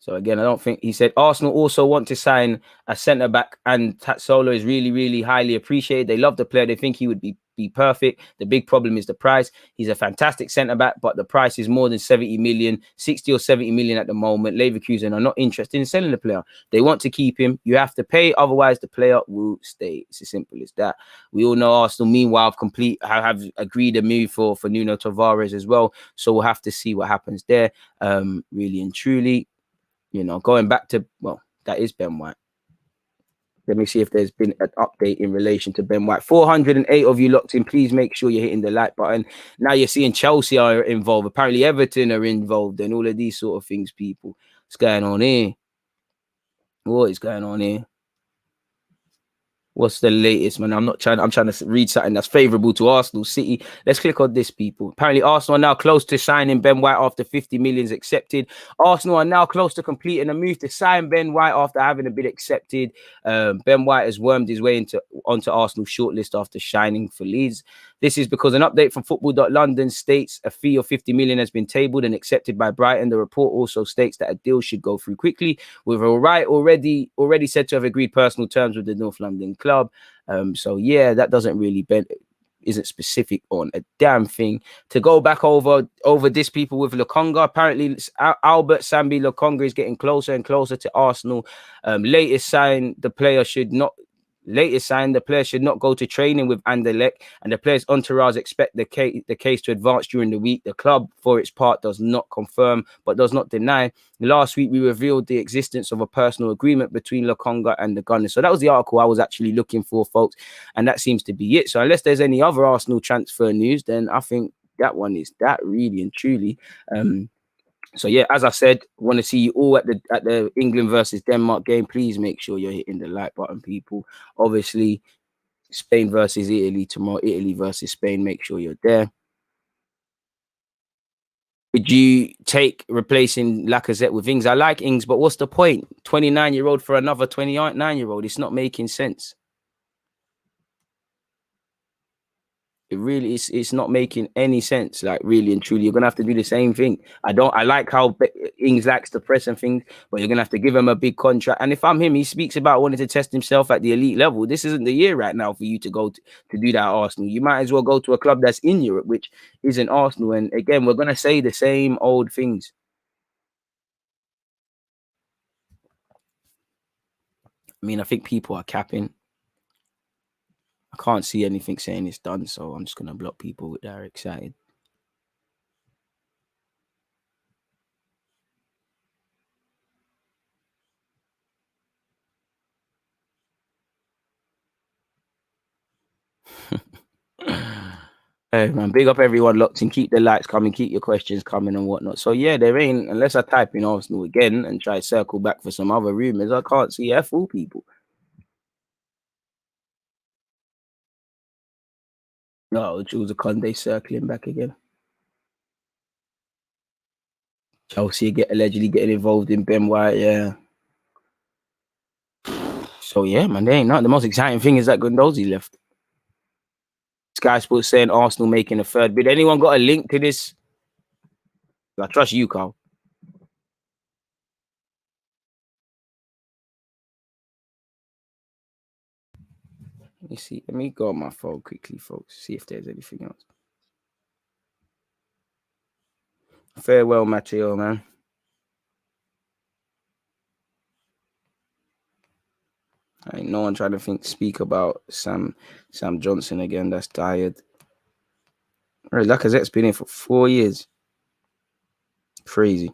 So again, I don't think he said Arsenal also want to sign a centre back, and TAPSOBA is really, really highly appreciated. They love the player. They think he would be perfect. The big problem is the price. He's a fantastic centre back, but the price is more than 70 million, 60 or 70 million at the moment. Leverkusen are not interested in selling the player. They want to keep him. You have to pay, otherwise the player will stay. It's as simple as that. We all know Arsenal, meanwhile, have agreed a move for Nuno Tavares as well. So we'll have to see what happens there. Really and truly. You know, going back to, well, that is Ben White. Let me see if there's been an update in relation to Ben White. 408 of you locked in. Please make sure you're hitting the like button. Now you're seeing Chelsea are involved. Apparently Everton are involved and all of these sort of things, people. What's going on here? What is going on here? What's the latest, man? I'm trying to read something that's favorable to Arsenal City. Let's click on this, people. Apparently, Arsenal are now close to signing Ben White after 50 million accepted. Arsenal are now close to completing a move to sign Ben White after having a bid accepted. Ben White has wormed his way onto Arsenal's shortlist after shining for Leeds. This is because an update from Football.London states a fee of 50 million has been tabled and accepted by Brighton. The report also states that a deal should go through quickly, with Wright already said to have agreed personal terms with the North London club. So yeah, that doesn't really isn't specific on a damn thing. To go back over this, people, with Lokonga, apparently Albert Sambi Lokonga is getting closer and closer to Arsenal. Latest sign, the player should not go to training with Anderlecht, and the player's entourage expect the case to advance during the week. The club, for its part, does not confirm but does not deny. Last week, we revealed the existence of a personal agreement between Lokonga and the Gunners. So that was the article I was actually looking for, folks, and that seems to be it. So unless there's any other Arsenal transfer news, then I think that one is that, really and truly. So yeah, as I said, want to see you all at the England versus Denmark game. Please make sure you're hitting the like button, people. Obviously, Spain versus Italy tomorrow. Italy versus Spain. Make sure you're there. Would you take replacing Lacazette with Ings? I like Ings, but what's the point? 29-year-old for another 29-year-old. It's not making sense. It really is. It's not making any sense. Like, really and truly, you're gonna have to do the same thing. I like how Ings likes to press and things, but you're gonna have to give him a big contract. And if I'm him, he speaks about wanting to test himself at the elite level. This isn't the year right now for you to go to do that at Arsenal. You might as well go to a club that's in Europe, which isn't Arsenal. And again, we're gonna say the same old things. I mean, I think people are capping. I can't see anything saying it's done, so I'm just gonna block people that are excited. Hey man, big up everyone locked in. Keep the likes coming, keep your questions coming and whatnot. So yeah, there ain't, unless I type in Arsenal again and try to circle back for some other rumours, I can't see all people. No, Jules Conde circling back again. Chelsea allegedly getting involved in Ben White, yeah. So yeah, man, they ain't not. The most exciting thing is that GUENDOUZI left. Sky Sports saying Arsenal making a third bid. Anyone got a link to this? I trust you, Carl. Let me see. Let me go on my phone quickly, folks. See if there's anything else. Farewell, Matteo, man. Ain't no one trying to speak about Sam Johnson again. That's tired. Right, Lacazette's been in for 4 years. Crazy.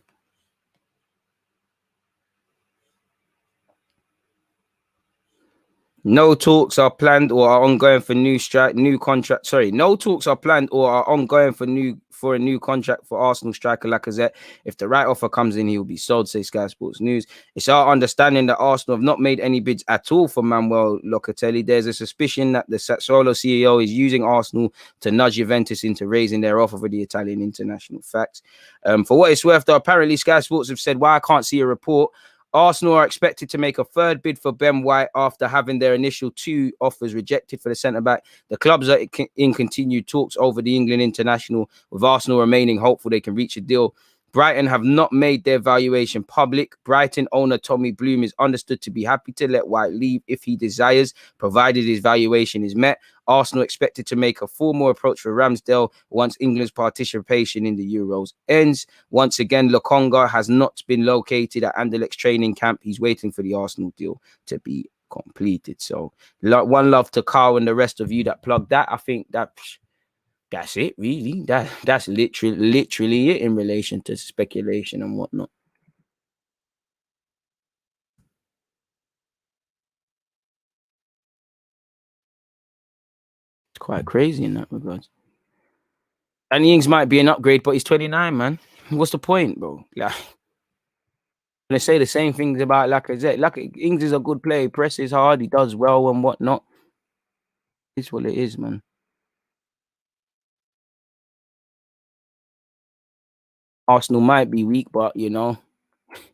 No talks are planned or are ongoing for new contract. Sorry, no talks are planned or are ongoing for a new contract for Arsenal striker Lacazette. If the right offer comes in, he will be sold, say Sky Sports News. It's our understanding that Arsenal have not made any bids at all for Manuel Locatelli. There's a suspicion that the Sassuolo CEO is using Arsenal to nudge Juventus into raising their offer for the Italian international. Facts. For what it's worth, though, apparently Sky Sports have said, why I can't see a report. Arsenal are expected to make a third bid for Ben White after having their initial 2 offers rejected for the centre-back. The clubs are in continued talks over the England international, with Arsenal remaining hopeful they can reach a deal. Brighton have not made their valuation public. Brighton owner Tommy Bloom is understood to be happy to let White leave if he desires, provided his valuation is met. Arsenal expected to make a formal approach for Ramsdale once England's participation in the Euros ends. Once again, Lokonga has not been located at Anderlecht's training camp. He's waiting for the Arsenal deal to be completed. So, one love to Carl and the rest of you that plugged that. I think that's it, really. That's literally it in relation to speculation and whatnot. It's quite crazy in that regard. And Ings might be an upgrade, but he's 29, man. What's the point, bro? Like, they say the same things about Lacazette. Ings is a good player. He presses hard. He does well and whatnot. It's what it is, man. Arsenal might be weak, but, you know,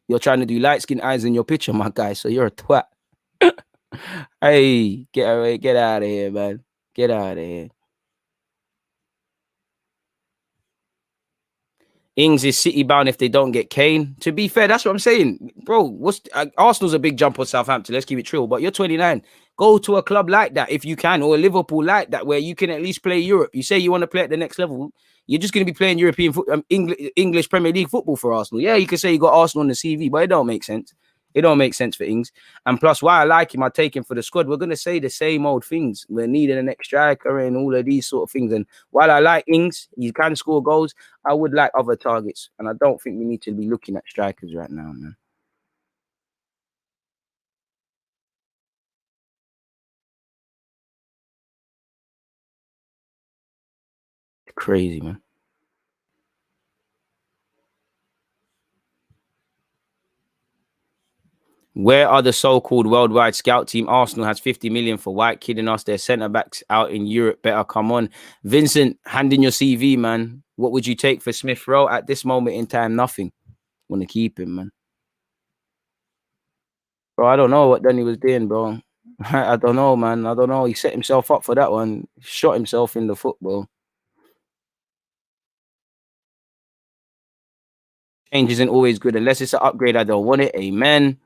you're trying to do light-skinned eyes in your picture, my guy, so you're a twat. Hey, get out of here, man. Get out of here. Ings is City bound if they don't get Kane. To be fair, that's what I'm saying, bro. Arsenal's a big jump on Southampton. Let's keep it true. But you're 29. Go to a club like that if you can, or Liverpool like that, where you can at least play Europe. You say you want to play at the next level, you're just going to be playing European English Premier League football for Arsenal. Yeah, you can say you got Arsenal on the CV, but it don't make sense. It don't make sense for Ings. And plus, why I like him, I take him for the squad. We're going to say the same old things. We're needing an next striker and all of these sort of things. And while I like Ings, he can score goals, I would like other targets. And I don't think we need to be looking at strikers right now, man. It's crazy, man. Where are the so-called worldwide scout team? Arsenal has 50 million for White, kidding us. Their centre-backs out in Europe better come on. Vincent, hand in your CV, man. What would you take for Smith-Rowe? At this moment in time, nothing. Want to keep him, man. Bro, I don't know what Danny was doing, bro. I don't know, man. I don't know. He set himself up for that one. Shot himself in the foot, bro. Change isn't always good. Unless it's an upgrade, I don't want it. Amen.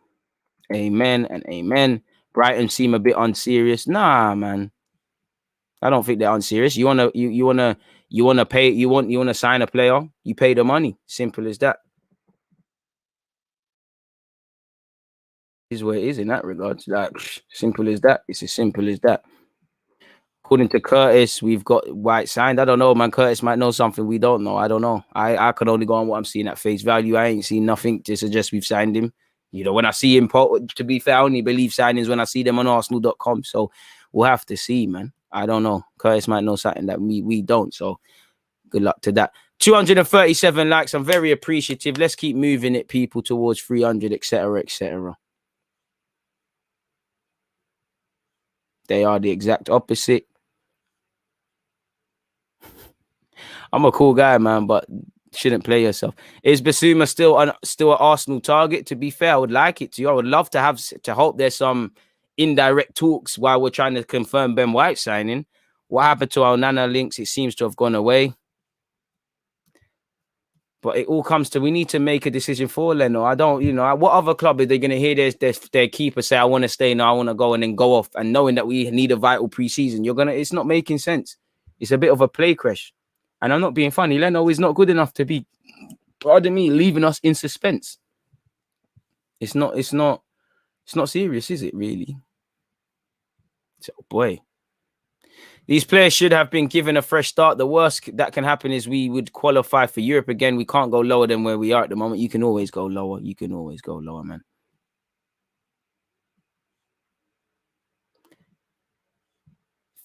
Amen and amen. Brighton seem a bit unserious. Nah, man. I don't think they're unserious. You wanna sign a player, you pay the money. Simple as that. Is what it is in that regard. Like, simple as that. It's as simple as that. According to Curtis, we've got White signed. I don't know, man. Curtis might know something we don't know. I don't know. I could only go on what I'm seeing at face value. I ain't seen nothing to suggest we've signed him. You know, when I see him, to be fair, I only believe signings when I see them on Arsenal.com. So we'll have to see, man. I don't know. Curtis might know something that we don't. So good luck to that. 237 likes. I'm very appreciative. Let's keep moving it, people, towards 300, etc., etc. They are the exact opposite. I'm a cool guy, man, but shouldn't play yourself. Is Basuma still an Arsenal target? To be fair, I would like it to. I would love to hope there's some indirect talks while we're trying to confirm Ben White signing. What happened to our Nana links? It seems to have gone away. But it all comes to, we need to make a decision for Leno. I don't, what other club are they going to hear their keeper say, I want to stay now, I want to go, and then go off, and knowing that we need a vital preseason? It's not making sense. It's a bit of a play crash. And I'm not being funny. Leno is not good enough to be, pardon me, leaving us in suspense. It's not serious, is it really? So, boy. These players should have been given a fresh start. The worst that can happen is we would qualify for Europe again. We can't go lower than where we are at the moment. You can always go lower. You can always go lower, man.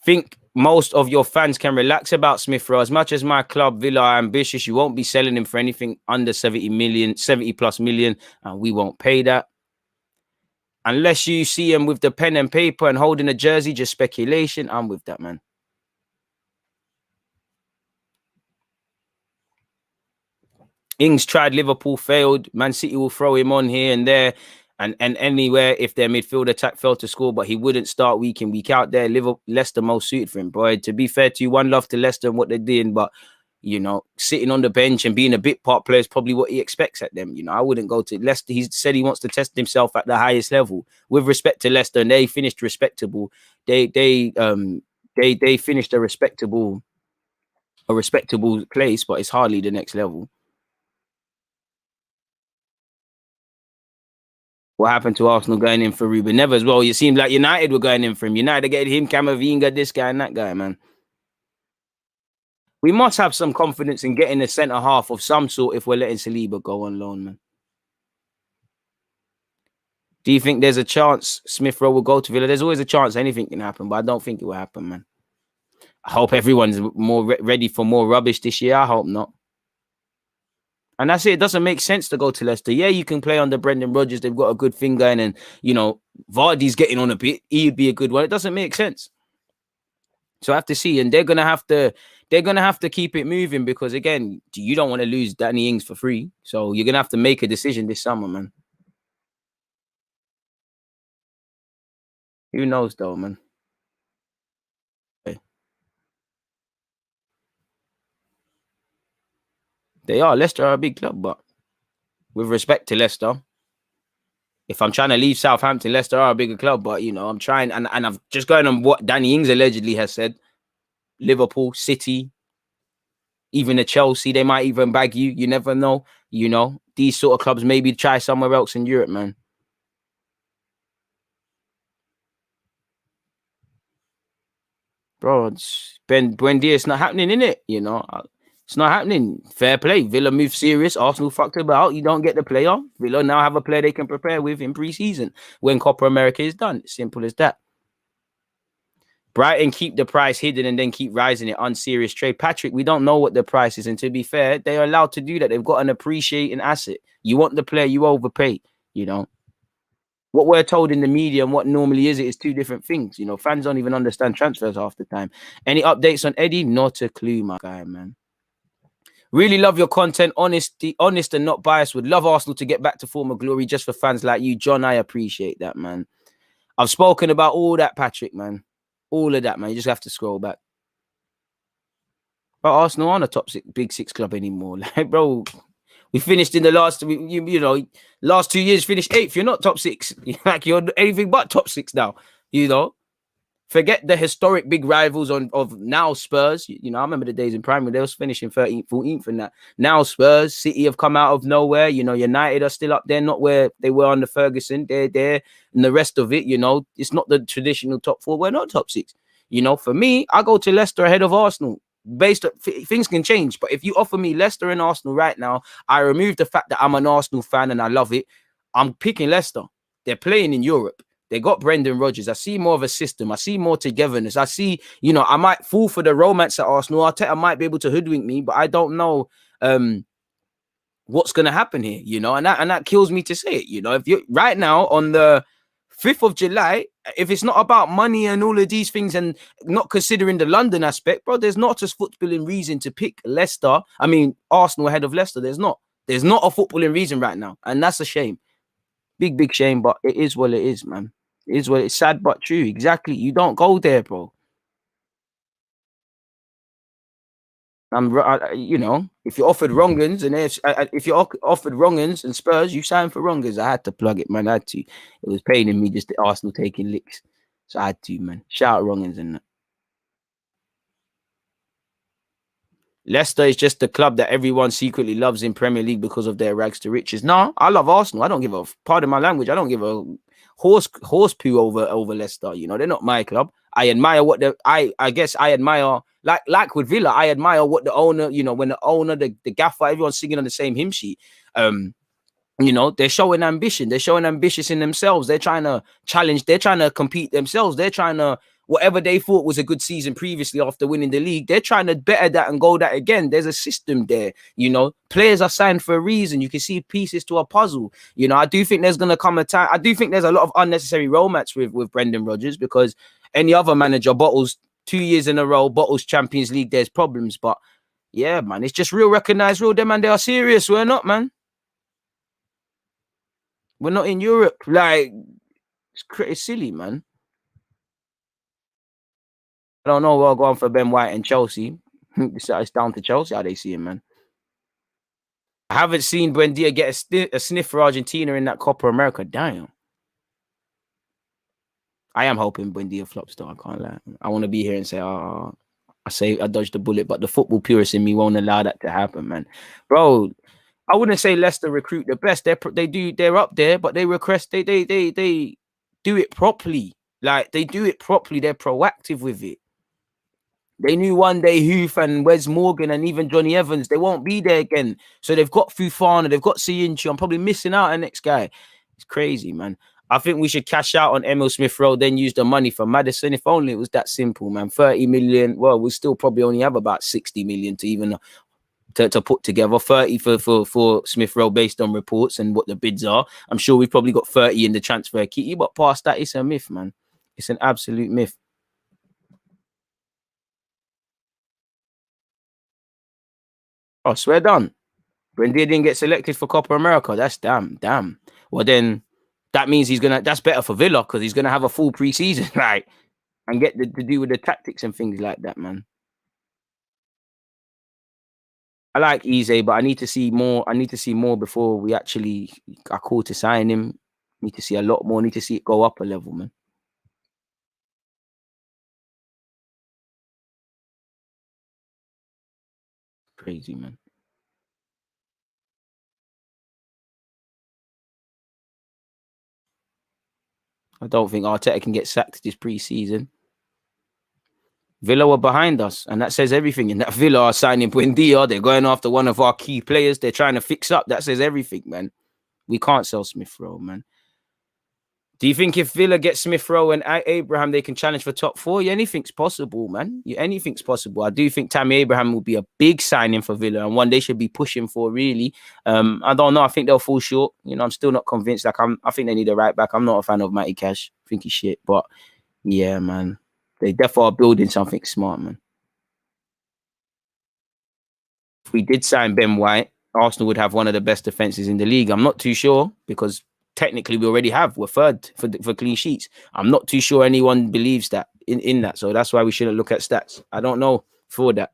think most of your fans can relax about Smith-Rowe. As much as my club, Villa, are ambitious, you won't be selling him for anything under 70 plus million, and we won't pay that. Unless you see him with the pen and paper and holding a jersey, just speculation. I'm with that, man. Ings tried, Liverpool failed. Man City will throw him on here and there and anywhere if their midfield attack failed to score, but he wouldn't start week in, week out there. Leicester most suited for him, boy. To be fair to you, one love to Leicester and what they're doing, but, you know, sitting on the bench and being a bit part player is probably what he expects at them. You know, I wouldn't go to Leicester. He said he wants to test himself at the highest level. With respect to Leicester, and they finished respectable. They finished a respectable place, but it's hardly the next level. What happened to Arsenal going in for Ruben Neves? Well, it seemed like United were going in for him. United getting him, Camavinga, this guy and that guy, man. We must have some confidence in getting a centre half of some sort if we're letting Saliba go on loan, man. Do you think there's a chance Smith-Rowe will go to Villa? There's always a chance anything can happen, but I don't think it will happen, man. I hope everyone's more ready for more rubbish this year. I hope not. And that's it. It doesn't make sense to go to Leicester. Yeah, you can play under Brendan Rodgers. They've got a good thing going, and, you know, Vardy's getting on a bit. He'd be a good one. It doesn't make sense. So I have to see, and they're gonna have to keep it moving because, again, you don't want to lose Danny Ings for free. So you're gonna have to make a decision this summer, man. Who knows, though, man? They are. Leicester are a big club, but with respect to Leicester, if I'm trying to leave Southampton, Leicester are a bigger club. But, you know, I'm trying, and I've just going on what Danny Ings allegedly has said. Liverpool, City, even the Chelsea, they might even bag you. You never know. You know, these sort of clubs maybe try somewhere else in Europe, man. Bro, Buendia, it's not happening, innit? You know, it's not happening. Fair play. Villa move serious. Arsenal fucked about. You don't get the player. Villa now have a player they can prepare with in pre-season when Copa America is done. Simple as that. Brighton keep the price hidden and then keep rising it. Unserious trade. Patrick, we don't know what the price is. And to be fair, they are allowed to do that. They've got an appreciating asset. You want the player, you overpay, you know. What we're told in the media and what normally is two different things. You know, fans don't even understand transfers half the time. Any updates on Eddie? Not a clue, my guy, man. Really love your content. Honest and not biased. Would love Arsenal to get back to former glory just for fans like you. John, I appreciate that, man. I've spoken about all that, Patrick, man. All of that, man. You just have to scroll back. But Arsenal aren't a top big six club anymore. Like, bro, we finished in the last, you know, last 2 years, finished 8th. You're not top 6. Like, you're anything but top 6 now, you know. Forget the historic big rivals of now Spurs. You know, I remember the days in primary, they was finishing 13th, 14th and that. Now Spurs, City have come out of nowhere. You know, United are still up there, not where they were under Ferguson. They're there. And the rest of it, you know, it's not the traditional top 4. We're not top 6. You know, for me, I go to Leicester ahead of Arsenal. Based on things can change, but if you offer me Leicester and Arsenal right now, I remove the fact that I'm an Arsenal fan and I love it. I'm picking Leicester. They're playing in Europe. They got Brendan Rodgers. I see more of a system. I see more togetherness. I see, you know, I might fall for the romance at Arsenal. Arteta might be able to hoodwink me, but I don't know what's going to happen here, you know, and that kills me to say it. You know, if you're right now on the 5th of July, if it's not about money and all of these things and not considering the London aspect, bro, there's not a footballing reason to pick Arsenal ahead of Leicester. There's not a footballing reason right now. And that's a shame. Big shame, but it is what it is, man. It is what it's sad, but true. Exactly. You don't go there, bro. You know, if you're offered Wrongans and if you're offered Wrongans and Spurs, you sign for Wrongans. I had to plug it, man. I had to. It was paining me just the Arsenal taking licks. So I had to, man. Shout out Wrongans and that. Leicester is just the club that everyone secretly loves in Premier League because of their rags to riches. No, I love Arsenal. I don't give a, pardon my language, I don't give a horse poo over Leicester. You know, they're not my club. I admire what I guess I admire, like with Villa, I admire what the owner, you know, when the owner, the gaffer, everyone's singing on the same hymn sheet. You know, they're showing ambition. They're showing ambitious in themselves. They're trying to challenge. They're trying to compete themselves. They're trying to whatever they thought was a good season previously after winning the league, they're trying to better that and go that again. There's a system there, you know. Players are signed for a reason. You can see pieces to a puzzle. You know, I do think there's going to come a time. I do think there's a lot of unnecessary romance with Brendan Rodgers, because any other manager bottles 2 years in a row, bottles Champions League, there's problems. But yeah, man, it's just real recognized, real them, and they are serious. We're not, man. We're not in Europe. Like, it's silly, man. I don't know. We'll go on for Ben White and Chelsea. It's down to Chelsea how they see him, man. I haven't seen Buendia get a sniff for Argentina in that Copa America. Damn. I am hoping Buendia flops, though. I can't lie. I want to be here and say, oh, I dodged the bullet, but the football purist in me won't allow that to happen, man. Bro, I wouldn't say Leicester recruit the best. They're up there, but they do it properly. Like, they do it properly. They're proactive with it. They knew one day Hoof and Wes Morgan and even Johnny Evans, they won't be there again. So they've got Fufana, they've got Siyinchi. I'm probably missing out on the next guy. It's crazy, man. I think we should cash out on Emile Smith-Rowe, then use the money for Maddison. If only it was that simple, man. 30 million. Well, we still probably only have about 60 million to even to put together. 30 for Smith-Rowe based on reports and what the bids are. I'm sure we've probably got 30 in the transfer kitty, but past that, it's a myth, man. It's an absolute myth. Oh, swear done. Buendia didn't get selected for Copa America. That's damn. Well, then that means that's better for Villa, because he's gonna have a full preseason, right? And get to do with the tactics and things like that, man. I like Eze, but I need to see more. I need to see more before we actually are called to sign him. Need to see a lot more. Need to see it go up a level, man. Crazy, man. I don't think Arteta can get sacked this preseason. Villa were behind us, and that says everything. And that Villa are signing Buendia. They're going after one of our key players. They're trying to fix up. That says everything, man. We can't sell Smith-Rowe, man. Do you think if Villa get Smith-Rowe and Abraham, they can challenge for top 4? Yeah, anything's possible, man. Yeah, anything's possible. I do think Tammy Abraham will be a big signing for Villa and one they should be pushing for, really. I don't know. I think they'll fall short. You know, I'm still not convinced. Like, I think they need a right back. I'm not a fan of Matty Cash. I think he's shit. But yeah, man. They definitely are building something smart, man. If we did sign Ben White, Arsenal would have one of the best defenses in the league. I'm not too sure, because technically we already have. We're third for clean sheets. I'm not too sure anyone believes that in that. So that's why we shouldn't look at stats. I don't know for that.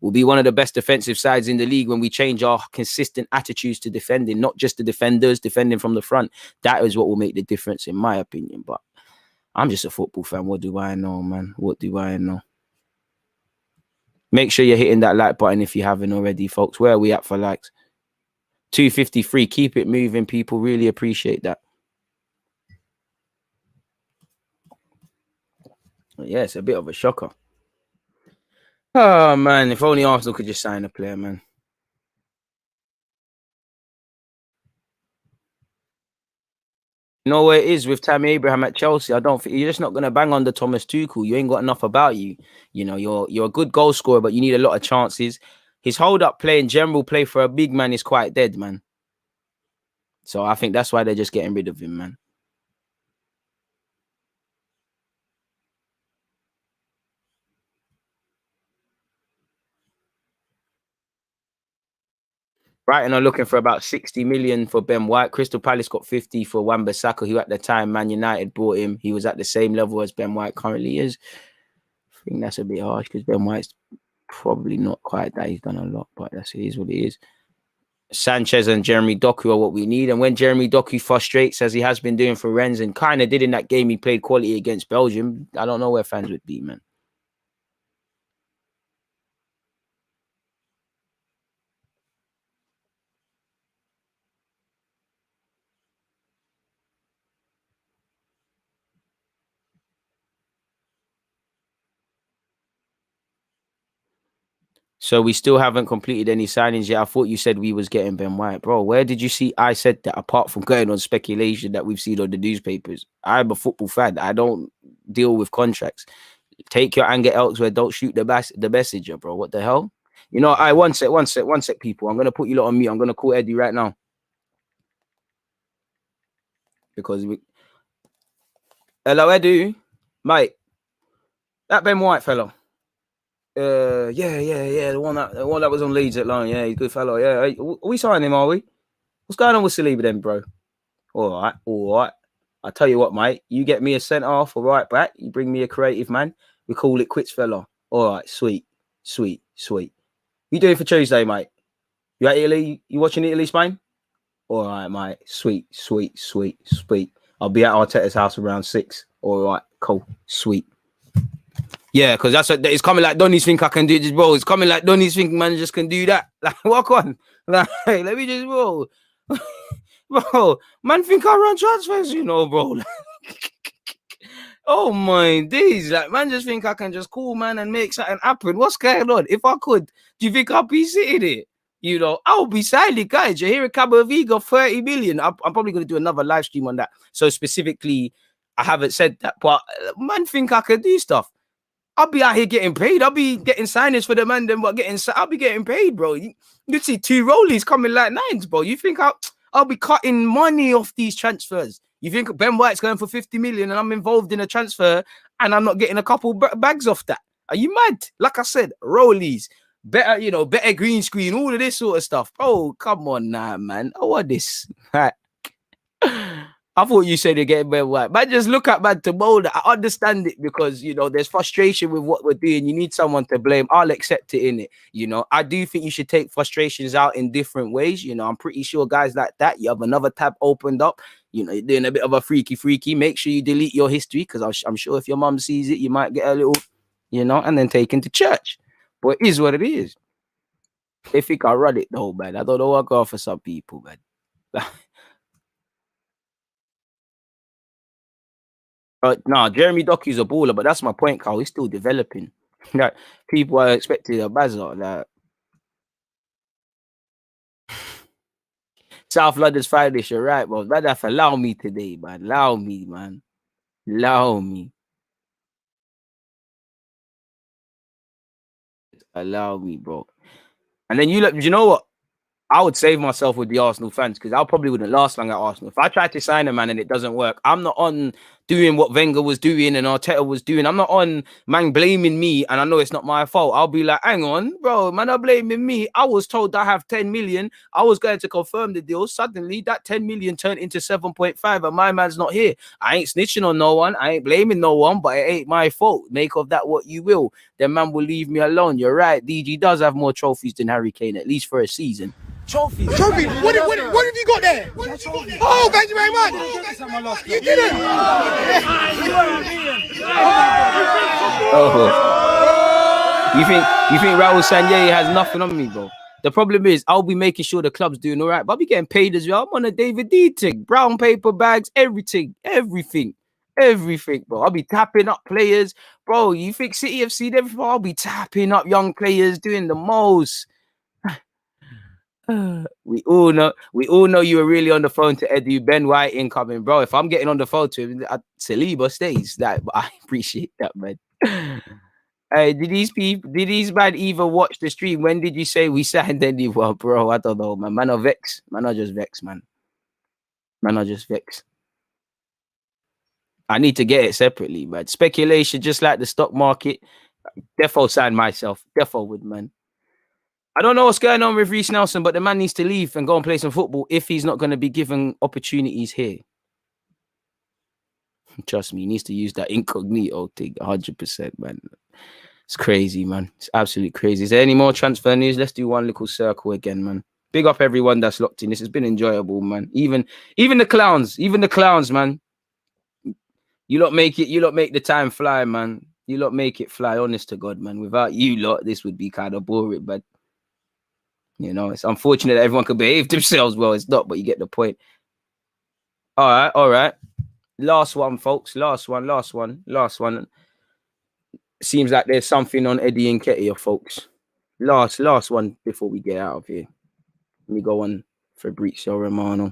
We'll be one of the best defensive sides in the league when we change our consistent attitudes to defending, not just the defenders, defending from the front. That is what will make the difference, in my opinion. But I'm just a football fan. What do I know, man? What do I know? Make sure you're hitting that like button if you haven't already, folks. Where are we at for likes? 253. Keep it moving, people. Really appreciate that. Yeah, it's a bit of a shocker. Oh, man. If only Arsenal could just sign a player, man. You know what it is with Tammy Abraham at Chelsea? I don't think you're just not gonna bang on the Thomas Tuchel. You ain't got enough about you. You know, you're a good goal scorer, but you need a lot of chances. His hold-up play and general play for a big man is quite dead, man. So I think that's why they're just getting rid of him, man. Brighton are looking for about 60 million for Ben White. Crystal Palace got 50 for Wan-Bissaka, who at the time Man United bought him. He was at the same level as Ben White currently is. I think that's a bit harsh because Ben White's probably not quite that. He's done a lot, but it is what it is. Sanchez and Jeremy Doku are what we need. And when Jeremy Doku frustrates, as he has been doing for Rennes and kind of did in that game he played quality against Belgium, I don't know where fans would be, man. So we still haven't completed any signings yet. I thought you said we was getting Ben White. Bro, where did you see I said that apart from going on speculation that we've seen on the newspapers? I'm a football fan. I don't deal with contracts. Take your anger elsewhere. Don't shoot the messenger, bro. What the hell? You know, one sec, people. I'm gonna put you lot on mute. I'm gonna call Eddie right now because hello, Eddie, mate. That Ben White fellow. Yeah. The one that was on Leeds at line. Yeah, he's a good fellow. Yeah, hey, are we signing him? Are we? What's going on with Saliba then, bro? All right. I tell you what, mate. You get me a centre half or right back. You bring me a creative man. We call it quits, fella. All right, sweet. You doing for Tuesday, mate? You at Italy? You watching Italy, Spain? All right, mate. Sweet. I'll be at Arteta's house around 6. All right, cool, sweet. Yeah, because it's coming like Donny's think I can do this, bro. It's coming like Donny's think managers can do that. Like, walk on. Like, hey, let me just roll. Bro, man think I run transfers, you know, bro. Oh my days, like man just think I can just call man and make something happen. What's going on? If I could, do you think I'll be sitting here? You know, I'll be silent, guys. You hear a Cabo Vigo 30 million. I'm probably going to do another live stream on that. So specifically, I haven't said that, but man think I can do stuff. I'll be out here getting paid. I'll be getting signings for the man. Then I'll be getting paid, bro. You see 2 rollies coming like 9s, bro. You think I'll be cutting money off these transfers? You think Ben White's going for 50 million and I'm involved in a transfer and I'm not getting a couple bags off that? Are you mad? Like I said, rollies, better green screen, all of this sort of stuff. Oh, come on now, man. I want this. I thought you said you're getting Ben White. Man, just look at man to mold it. I understand it because, you know, there's frustration with what we're doing. You need someone to blame. I'll accept it, innit? You know, I do think you should take frustrations out in different ways. You know, I'm pretty sure guys like that, you have another tab opened up. You know, you're doing a bit of a freaky. Make sure you delete your history because I'm sure if your mum sees it, you might get a little, you know, and then taken to church. But it is what it is. They think I run it though, man. I don't know what I go for some people, man. No, Jeremy Docu's a baller, but that's my point, Carl. He's still developing. Like people are expecting a bazar. Like South London's finest, you're right, bro. Man, have to allow me today, man. Allow me, man. Allow me. Allow me, bro. And then you know what? I would save myself with the Arsenal fans because I probably wouldn't last long at Arsenal. If I tried to sign a man and it doesn't work, I'm not on doing what Wenger was doing and Arteta was doing. I'm not on man blaming me and I know it's not my fault. I'll be like, hang on, bro, man are blaming me. I was told I have 10 million. I was going to confirm the deal. Suddenly that 10 million turned into 7.5 and my man's not here. I ain't snitching on no one. I ain't blaming no one, but it ain't my fault. Make of that what you will. The man will leave me alone. You're right. DG does have more trophies than Harry Kane, at least for a season. Trophy. What have you got there? Oh, thank you very much. You did it. You think Raul Sanjay has nothing on me, bro? The problem is I'll be making sure the club's doing all right, but I'll be getting paid as well. I'm on a David D thing, brown paper bags, everything, bro. I'll be tapping up players, bro. You think City have seen everything? I'll be tapping up young players, doing the most. We all know you were really on the phone to Eddie. Ben White incoming, bro. If I'm getting on the phone to him, Saliba stays. That, but I appreciate that, man. Hey, did these man even watch the stream? When did you say we signed anyone, bro? I don't know, man. Man are vex. Man are just vex, man. Man are just vex. I need to get it separately, man. Speculation, just like the stock market. Defo signed myself. Defo would, man. I don't know what's going on with Reece Nelson, but the man needs to leave and go and play some football if he's not going to be given opportunities here. Trust me, he needs to use that incognito thing 100%, man. It's crazy, man. It's absolutely crazy. Is there any more transfer news? Let's do one little circle again, man. Big up everyone that's locked in. This has been enjoyable, man. Even the clowns, man. You lot make the time fly, man. You lot make it fly, honest to God, man. Without you lot, this would be kind of boring, but you know, it's unfortunate that everyone could behave themselves well. It's not, but you get the point. All right. Last one, folks. Last one. Seems like there's something on Eddie and NKETIAH, folks. Last one before we get out of here. Let me go on Fabrizio Romano.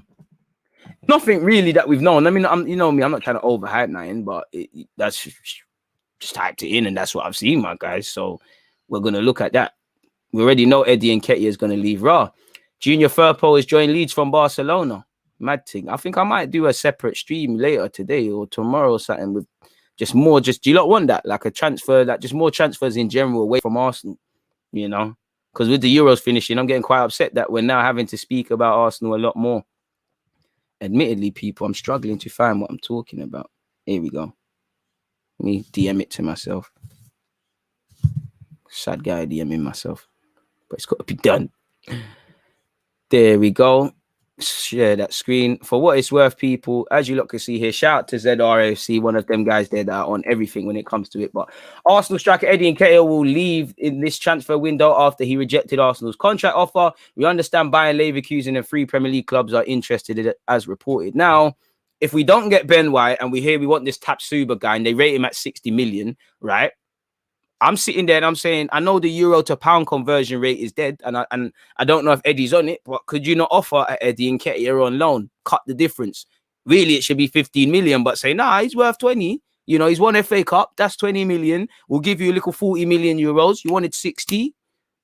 Nothing really that we've known. I mean, you know me, I'm not trying to overhype nothing, but that's just typed it in, and that's what I've seen, my guys. So we're gonna look at that. We already know Eddie Nketiah is gonna leave Raw. Junior Firpo has joined Leeds from Barcelona. Mad thing. I think I might do a separate stream later today or tomorrow or something with just more. Just do you not want that? Like a transfer, like just more transfers in general away from Arsenal, you know? Because with the Euros finishing, I'm getting quite upset that we're now having to speak about Arsenal a lot more. Admittedly, people, I'm struggling to find what I'm talking about. Here we go. Let me DM it to myself. Sad guy DMing myself. But it's got to be done. There we go. Share that screen. For what it's worth, people, as you lot can see here, shout out to ZRFC, one of them guys there that are on everything when it comes to it. But Arsenal striker Eddie Nketiah will leave in this transfer window after he rejected Arsenal's contract offer. We understand Bayern Leverkusen and 3 Premier League clubs are interested in it, as reported. Now, if we don't get Ben White and we want this TAPSOBA guy and they rate him at 60 million, right? I'm sitting there and I'm saying, I know the euro to pound conversion rate is dead, and I don't know if Eddie's on it, but could you not offer Eddie Nketiah on loan? Cut the difference. Really, it should be 15 million, but say, nah, he's worth 20. You know, he's won FA Cup. That's 20 million. We'll give you a little 40 million euros. You wanted 60.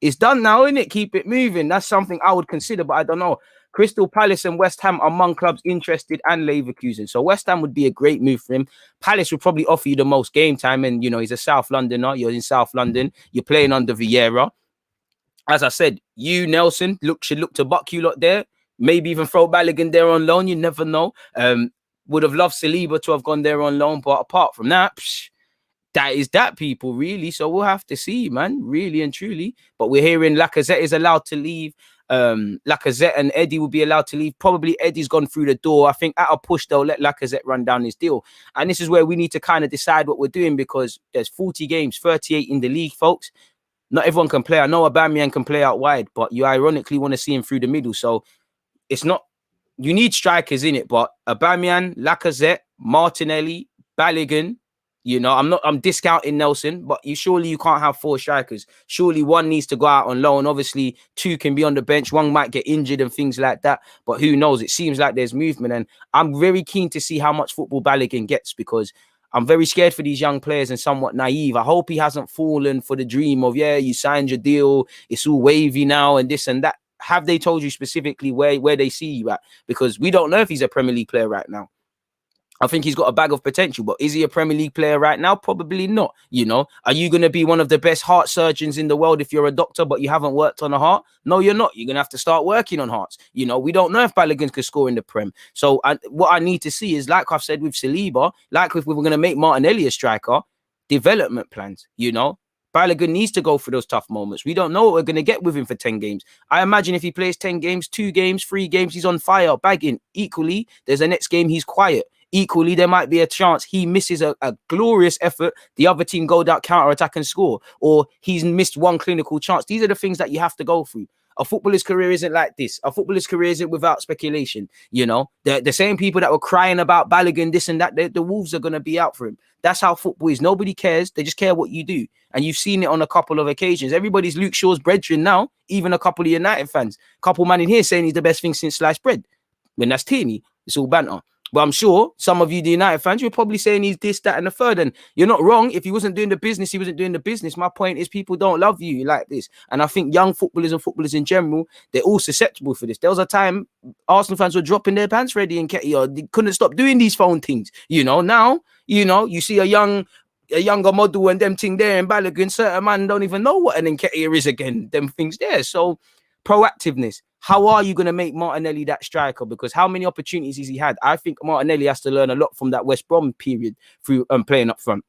It's done now, isn't it? Keep it moving. That's something I would consider, but I don't know. Crystal Palace and West Ham are among clubs interested, and Leverkusen. So West Ham would be a great move for him. Palace would probably offer you the most game time, and you know he's a South Londoner. You're in South London. You're playing under Vieira. As I said, you Nelson should look to buck you lot there. Maybe even throw Balogun there on loan. You never know. Would have loved Saliba to have gone there on loan, but apart from that, that is that, people, really. So we'll have to see, man, really and truly. But we're hearing Lacazette is allowed to leave. Lacazette and Eddie will be allowed to leave. Probably Eddie's gone through the door. I think at a push, they'll let Lacazette run down his deal. And this is where we need to kind of decide what we're doing, because there's 40 games, 38 in the league, folks. Not everyone can play. I know Aubameyang can play out wide, but you ironically want to see him through the middle. So it's not, you need strikers in it, but Aubameyang, Lacazette, Martinelli, Balogun. You know, I'm discounting Nelson, but surely you can't have 4 strikers. Surely one needs to go out on loan. Obviously, 2 can be on the bench. One might get injured and things like that. But who knows? It seems like there's movement. And I'm very keen to see how much football Balogun gets, because I'm very scared for these young players and somewhat naive. I hope he hasn't fallen for the dream of, yeah, you signed your deal. It's all wavy now and this and that. Have they told you specifically where they see you at? Because we don't know if he's a Premier League player right now. I think he's got a bag of potential, but is he a Premier League player right now? Probably not. You know, are you going to be one of the best heart surgeons in the world if you're a doctor, but you haven't worked on a heart? No, you're not. You're going to have to start working on hearts. You know, we don't know if Balogun could score in the Prem. So what I need to see is, like I've said with Saliba, like if we were going to make Martinelli a striker, development plans, you know. Balogun needs to go for those tough moments. We don't know what we're going to get with him for 10 games. I imagine if he plays 10 games, 2 games, 3 games, he's on fire, bagging. Equally, there's a next game he's quiet. Equally, there might be a chance he misses a glorious effort. The other team go down, counter-attack and score. Or he's missed one clinical chance. These are the things that you have to go through. A footballer's career isn't like this. A footballer's career isn't without speculation. You know, the same people that were crying about Balogun, this and that, the Wolves are going to be out for him. That's how football is. Nobody cares. They just care what you do. And you've seen it on a couple of occasions. Everybody's Luke Shaw's brethren now, even a couple of United fans. A couple man in here saying he's the best thing since sliced bread. When that's Tierney, it's all banter. But I'm sure some of you, the United fans, you're probably saying he's this, that, and the third. And you're not wrong. If he wasn't doing the business, he wasn't doing the business. My point is, people don't love you like this. And I think young footballers and footballers in general, they're all susceptible for this. There was a time Arsenal fans were dropping their pants for Eddie Nketiah. They couldn't stop doing these phone things. You know, now, you know, you see a younger model and them thing there in Balogun, certain man don't even know what an Nketiah is again. Them things there. So proactiveness. How are you going to make Martinelli that striker? Because how many opportunities has he had? I think Martinelli has to learn a lot from that West Brom period through playing up front.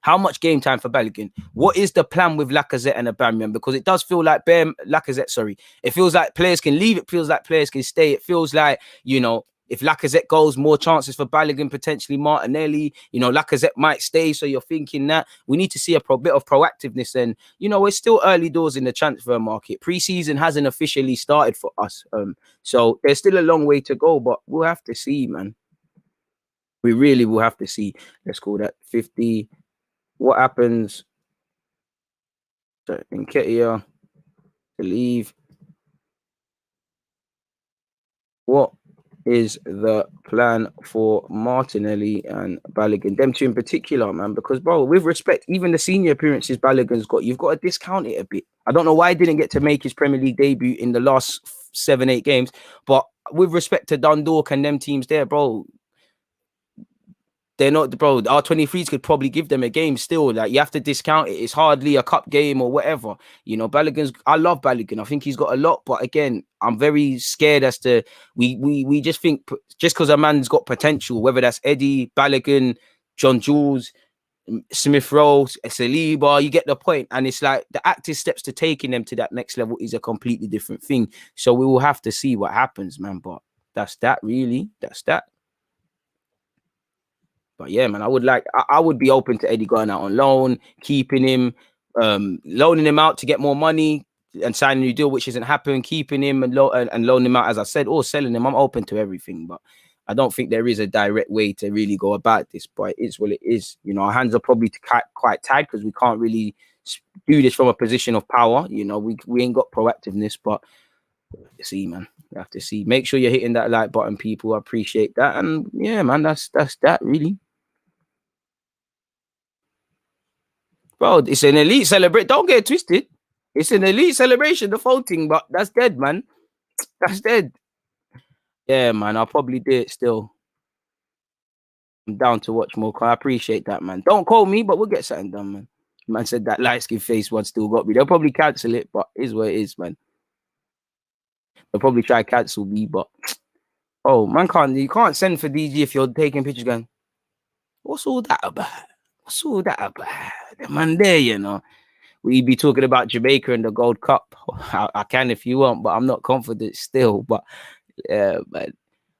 How much game time for Balogun? What is the plan with Lacazette and Aubameyang? Because it does feel like it feels like players can leave. It feels like players can stay. It feels like, you know, if Lacazette goes, more chances for Balogun, potentially Martinelli. You know, Lacazette might stay. So you're thinking that we need to see a bit of proactiveness. And, you know, it's still early doors in the transfer market. Pre-season hasn't officially started for us. So there's still a long way to go, but we'll have to see, man. We really will have to see. Let's call that 50. What happens? So Nketiah to leave. What is the plan for Martinelli and Balogun? Them two in particular, man, because, bro, with respect, even the senior appearances Balogun's got, you've got to discount it a bit. I don't know why he didn't get to make his Premier League debut in the last 7-8 games, but with respect to Dundalk and them teams there, bro, they're not, bro. Our 23s could probably give them a game still. Like, you have to discount it. It's hardly a cup game or whatever. You know, Balogun's, I love Balogun. I think he's got a lot, but again, I'm very scared as to we just think just because a man's got potential, whether that's Eddie, Balogun, John Jules, Smith-Rowe, Saliba, you get the point. And it's like the active steps to taking them to that next level is a completely different thing. So we will have to see what happens, man. But that's that, really. That's that. But yeah, man, I would be open to Eddie going out on loan, keeping him, loaning him out to get more money and signing a new deal, which isn't happening, keeping him and loaning him out, as I said, or selling him. I'm open to everything, but I don't think there is a direct way to really go about this, but it is what it is. You know, our hands are probably quite tied because we can't really do this from a position of power. You know, we ain't got proactiveness, but see, man, you have to see. Make sure you're hitting that like button, people. I appreciate that. And yeah, man, that's that really. Bro, it's an elite celebration. Don't get it twisted. It's an elite celebration, the voting, but that's dead, man. That's dead. Yeah, man, I'll probably do it still. I'm down to watch more. I appreciate that, man. Don't call me, but we'll get something done, man. Man said that light skin face one still got me. They'll probably cancel it, but it is what it is, man. They'll probably try to cancel me, but oh, man, you can't send for DG if you're taking pictures going, what's all that about? What's all that about? The man there, you know. We be talking about Jamaica and the Gold Cup. I can if you want, but I'm not confident still. But yeah, man.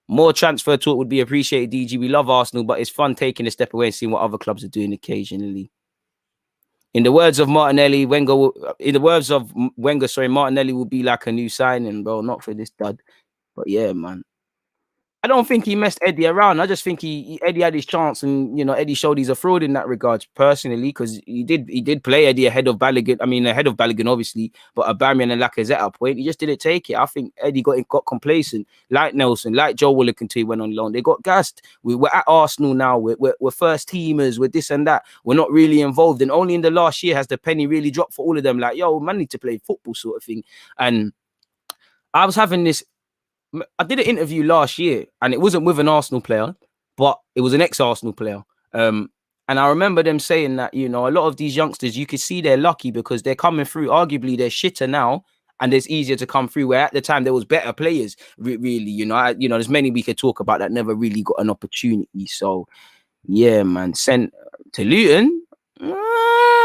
More transfer talk would be appreciated, DG. We love Arsenal, but it's fun taking a step away and seeing what other clubs are doing occasionally. In the words of Martinelli, Martinelli will be like a new signing, bro. Not for this dud. But yeah, man. I don't think he messed Eddie around. I just think Eddie had his chance, and you know, Eddie showed he's a fraud in that regard, personally, because he did play Eddie ahead of Balogun. I mean, ahead of Balogun, obviously, but Aubameyang and Lacazette at a point, he just didn't take it. I think Eddie got complacent, like Nelson, like Joe Willock until he went on loan. They got gassed. We're at Arsenal now. We're first teamers. We're this and that. We're not really involved, and only in the last year has the penny really dropped for all of them. Like, yo, man, need to play football, sort of thing. And I was having this. I did an interview last year, and it wasn't with an Arsenal player, but it was an ex-Arsenal player. And I remember them saying that, you know, a lot of these youngsters, you can see they're lucky because they're coming through. Arguably, they're shitter now, and it's easier to come through. Where at the time there was better players, really. You know, there's many we could talk about that never really got an opportunity. So, yeah, man, sent to Luton.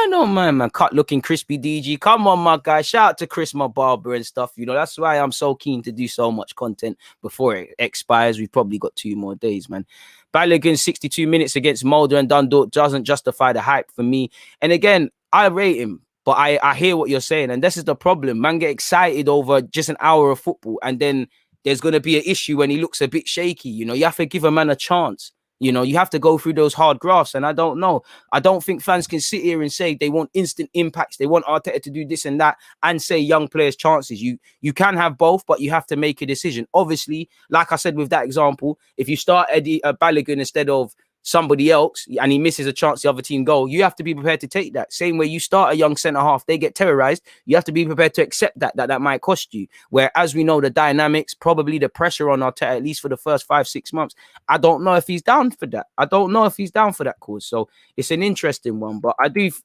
No, man, cut looking crispy, DG. Come on, my guy. Shout out to Chris, my barber and stuff. You know, that's why I'm so keen to do so much content before it expires. We've probably got 2 more days, man. Balogun, 62 minutes against Mulder and Dundalk doesn't justify the hype for me. And again, I rate him, but I hear what you're saying. And this is the problem. Man, get excited over just an hour of football, and then there's going to be an issue when he looks a bit shaky. You know, you have to give a man a chance. You know, you have to go through those hard graphs. And I don't know. I don't think fans can sit here and say they want instant impacts. They want Arteta to do this and that and say young players' chances. You can have both, but you have to make a decision. Obviously, like I said with that example, if you start Eddie Balogun instead of somebody else and he misses a chance the other team goal, you have to be prepared to take that. Same way you start a young centre-half, they get terrorised, you have to be prepared to accept that might cost you. Where, as we know, the dynamics, probably the pressure on Arteta, at least for the first 5-6 months, I don't know if he's down for that. I don't know if he's down for that cause. So it's an interesting one, but I believe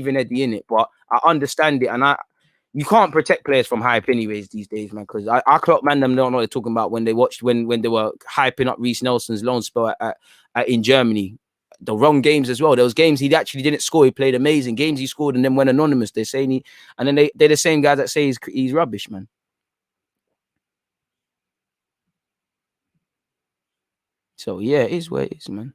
in Eddie in it, but I understand it, and you can't protect players from hype anyways these days, man, because I clock man them don't know what they're talking about when they watched when they were hyping up Reece Nelson's loan spell in Germany. The wrong games as well. There was games he actually didn't score. He played amazing. Games he scored and then went anonymous. They're saying and then they're the same guys that say he's rubbish, man. So yeah, it is what it is, man.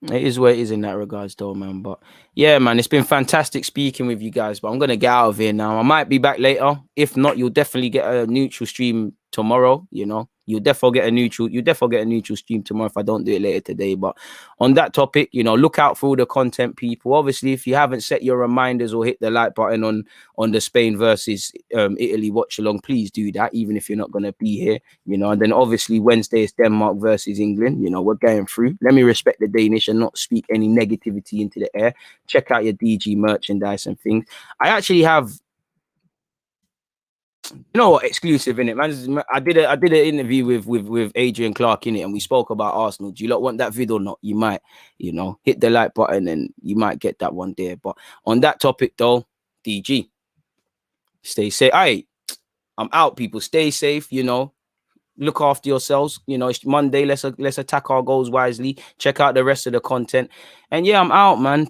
It is where it is in that regards, though, man. But yeah, man, it's been fantastic speaking with you guys. But I'm gonna get out of here now. I might be back later. If not, you'll definitely get a neutral stream tomorrow. You know, you'll definitely get a neutral. You definitely get a neutral stream tomorrow if I don't do it later today. But on that topic, you know, look out for all the content, people. Obviously, if you haven't set your reminders or hit the like button on the Spain versus Italy watch along, please do that. Even if you're not gonna be here, you know. And then obviously Wednesday is Denmark versus England. You know, we're going through. Let me respect the Danish and not speak any negativity into the air. Check out your DG merchandise and things. I actually have. You know what, exclusive in it, man. I did an interview with Adrian Clark in it, and we spoke about Arsenal. Do you lot want that vid or not? You might, you know, hit the like button and you might get that one there. But on that topic though, DG, stay safe. I'm out, people. Stay safe, you know. Look after yourselves. You know, it's Monday. Let's attack our goals wisely. Check out the rest of the content. And yeah, I'm out, man.